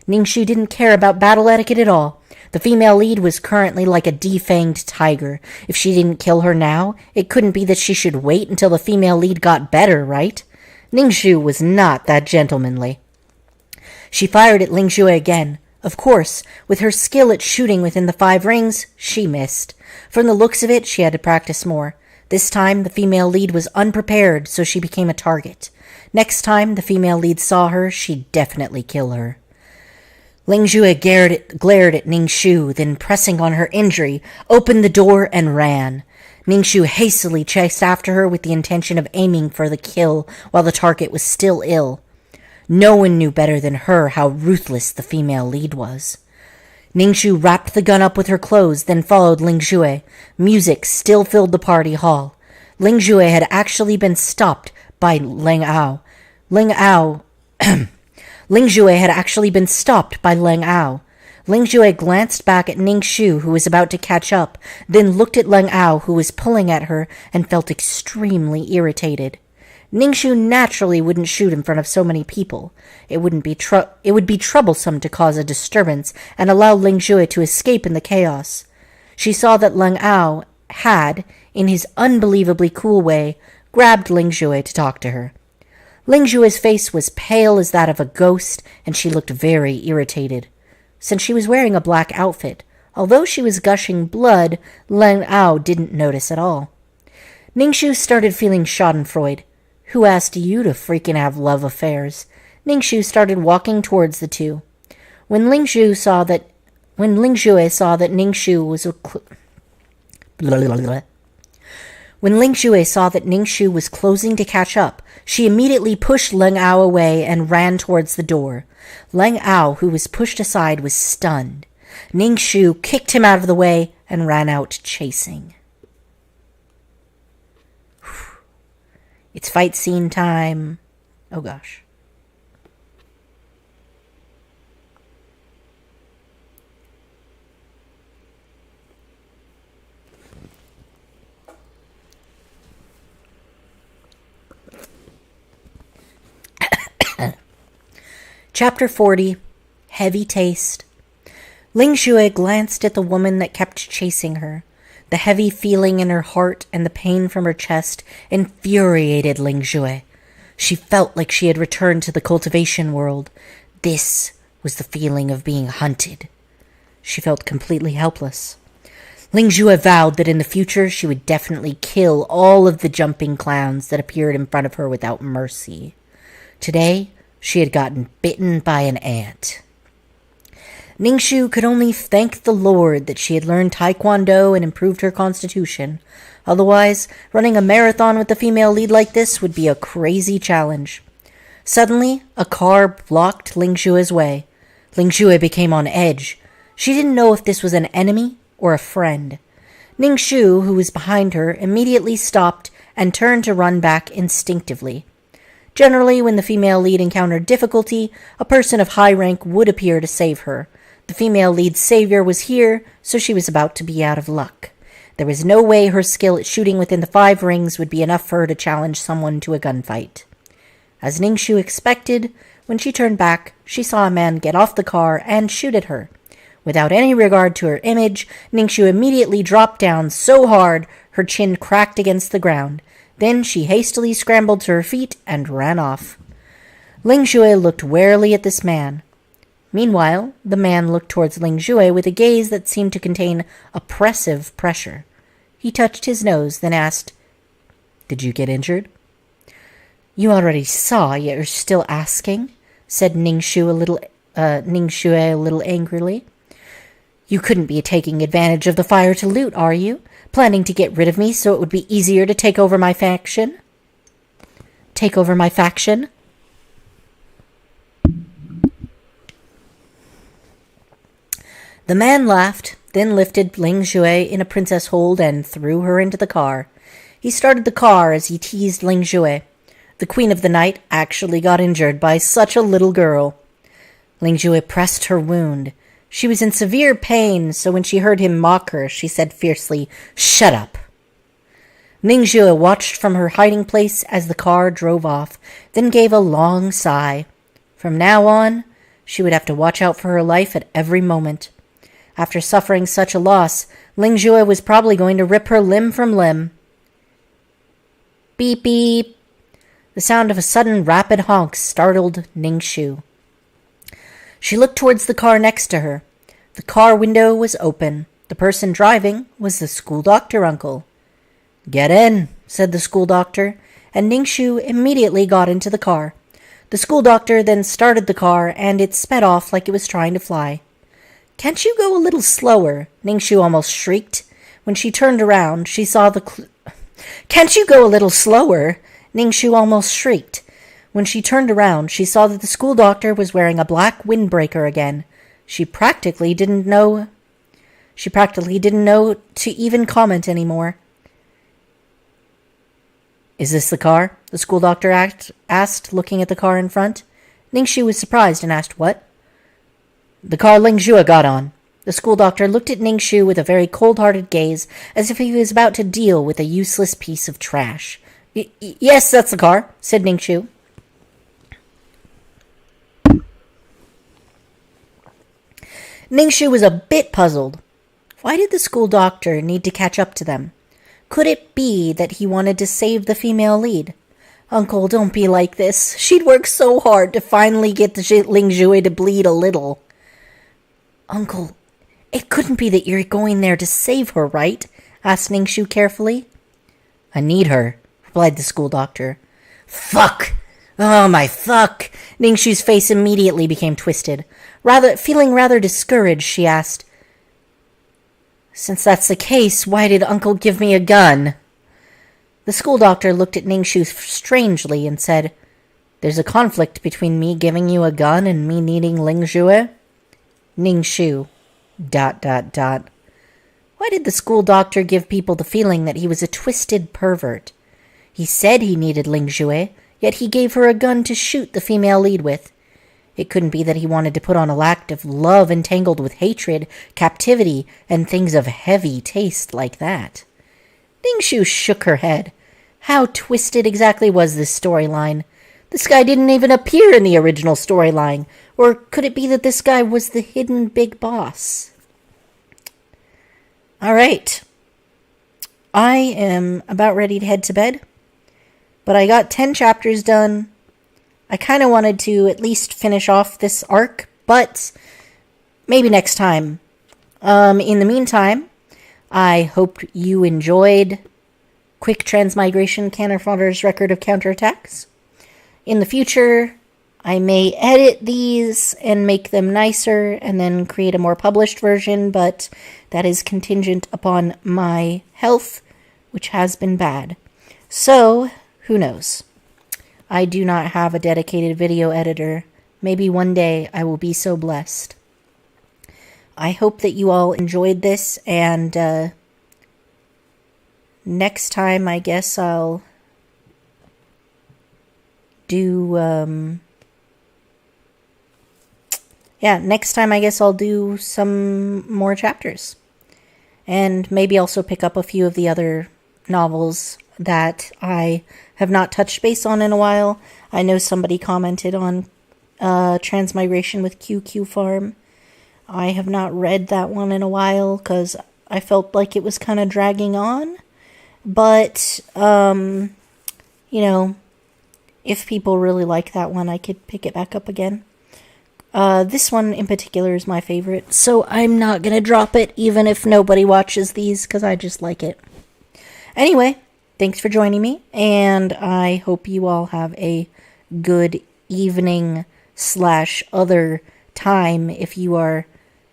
Ningxu didn't care about battle etiquette at all. The female lead was currently like a defanged tiger. If she didn't kill her now, it couldn't be that she should wait until the female lead got better, right? Ningxu was not that gentlemanly. She fired at Lingjue again. Of course, with her skill at shooting within the 5 rings, she missed. From the looks of it, she had to practice more. This time, the female lead was unprepared, so she became a target. Next time the female lead saw her, she'd definitely kill her. Ling Jue glared at Ning Shu, then pressing on her injury, opened the door and ran. Ning Shu hastily chased after her with the intention of aiming for the kill while the target was still ill. No one knew better than her how ruthless the female lead was. Ning Shu wrapped the gun up with her clothes, then followed Ling Jue. Music still filled the party hall. Ling Jue had actually been stopped by Ling Ao. Ling Jue had actually been stopped by Ling Ao. Ling Jue glanced back at Ning Shu, who was about to catch up, then looked at Ling Ao, who was pulling at her, and felt extremely irritated. Ning Shu naturally wouldn't shoot in front of so many people. It would be troublesome to cause a disturbance and allow Ling Jue to escape in the chaos. She saw that Ling Ao had, in his unbelievably cool way, grabbed Ling Jue to talk to her. Ling Jue's face was pale as that of a ghost, and she looked very irritated. Since she was wearing a black outfit, although she was gushing blood, Ling Ao didn't notice at all. Ning Shu started feeling schadenfreude. Who asked you to freaking have love affairs? Ning Shu started walking towards the two. When Ling Jue saw that Ning Shu was When Ling Jue saw that Ning Shu was closing to catch up, she immediately pushed Ling Ao away and ran towards the door. Ling Ao, who was pushed aside, was stunned. Ning Shu kicked him out of the way and ran out chasing. It's fight scene time. Oh gosh. Chapter 40. Heavy Taste. Ling Jue glanced at the woman that kept chasing her. The heavy feeling in her heart and the pain from her chest infuriated Ling Jue. She felt like she had returned to the cultivation world. This was the feeling of being hunted. She felt completely helpless. Ling Jue vowed that in the future she would definitely kill all of the jumping clowns that appeared in front of her without mercy. Today, she had gotten bitten by an ant. Ning Shu could only thank the Lord that she had learned Taekwondo and improved her constitution. Otherwise, running a marathon with the female lead like this would be a crazy challenge. Suddenly, a car blocked Ling Jue's way. Ling Jue became on edge. She didn't know if this was an enemy or a friend. Ning Shu, who was behind her, immediately stopped and turned to run back instinctively. Generally, when the female lead encountered difficulty, a person of high rank would appear to save her. The female lead's savior was here, so she was about to be out of luck. There was no way her skill at shooting within the 5 rings would be enough for her to challenge someone to a gunfight. As Ning Shu expected, when she turned back, she saw a man get off the car and shoot at her. Without any regard to her image, Ning Shu immediately dropped down so hard her chin cracked against the ground. Then she hastily scrambled to her feet and ran off. Ling Jue looked warily at this man. Meanwhile, the man looked towards Ling Jue with a gaze that seemed to contain oppressive pressure. He touched his nose, then asked, "Did you get injured?" "You already saw, yet you're still asking," said Ning Shu a little angrily. "You couldn't be taking advantage of the fire to loot, are you? Planning to get rid of me so it would be easier to take over my faction?" "Take over my faction?" The man laughed, then lifted Ling Jue in a princess hold and threw her into the car. He started the car as he teased Ling Jue. The queen of the night actually got injured by such a little girl. Ling Jue pressed her wound. She was in severe pain, so when she heard him mock her, she said fiercely, "Shut up." Ning Jue watched from her hiding place as the car drove off, then gave a long sigh. From now on, she would have to watch out for her life at every moment. After suffering such a loss, Ling Jue was probably going to rip her limb from limb. Beep beep. The sound of a sudden rapid honk startled Ning Shu. She looked towards the car next to her. The car window was open. The person driving was the school doctor uncle. "Get in," said the school doctor, and Ningxu immediately got into the car. The school doctor then started the car, and it sped off like it was trying to fly. "Can't you go a little slower?" Ningxu almost shrieked. When she turned around, she saw the... "Can't you go a little slower?" Ningxu almost shrieked. When she turned around, she saw that the school doctor was wearing a black windbreaker again. She practically didn't know to even comment anymore. "Is this the car?" the school doctor asked, looking at the car in front. Ningxu was surprised and asked, "What?" "The car Ling Zhua got on." The school doctor looked at Ningxu with a very cold-hearted gaze, as if he was about to deal with a useless piece of trash. Yes, that's the car," said Ningxu. Ningxu was a bit puzzled. Why did the school doctor need to catch up to them? Could it be that he wanted to save the female lead? "Uncle, don't be like this. She'd worked so hard to finally get the Ling Zhui to bleed a little." "Uncle, it couldn't be that you're going there to save her, right?" asked Ningxu carefully. "I need her," replied the school doctor. "Fuck! Oh, my fuck!" Ningxu's face immediately became twisted. Feeling rather discouraged, she asked, "Since that's the case, why did Uncle give me a gun?" The school doctor looked at Ningxu strangely and said, "There's a conflict between me giving you a gun and me needing Ling Zhue." Ningxu... ... Why did the school doctor give people the feeling that he was a twisted pervert? He said he needed Ling Zhue, yet he gave her a gun to shoot the female lead with. It couldn't be that he wanted to put on a act of love entangled with hatred, captivity, and things of heavy taste like that. Ningxu shook her head. How twisted exactly was this storyline? This guy didn't even appear in the original storyline. Or could it be that this guy was the hidden big boss? All right. I am about ready to head to bed. But I got 10 chapters done. I kind of wanted to at least finish off this arc, but maybe next time. In the meantime, I hope you enjoyed Quick Transmigration Fodder's Record of Counterattacks. In the future, I may edit these and make them nicer and then create a more published version, but that is contingent upon my health, which has been bad. So, who knows? I do not have a dedicated video editor. Maybe one day I will be so blessed. I hope that you all enjoyed this, and next time I guess I'll do, next time I guess I'll do some more chapters. And maybe also pick up a few of the other novels that I have not touched base on in a while. I know somebody commented on Transmigration with QQ Farm. I have not read that one in a while because I felt like it was kind of dragging on. But, if people really like that one, I could pick it back up again. This one in particular is my favorite, so I'm not going to drop it even if nobody watches these because I just like it. Anyway, thanks for joining me, and I hope you all have a good evening / other time if you are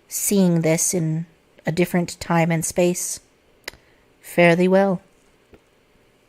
seeing this in a different time and space. Fare thee well.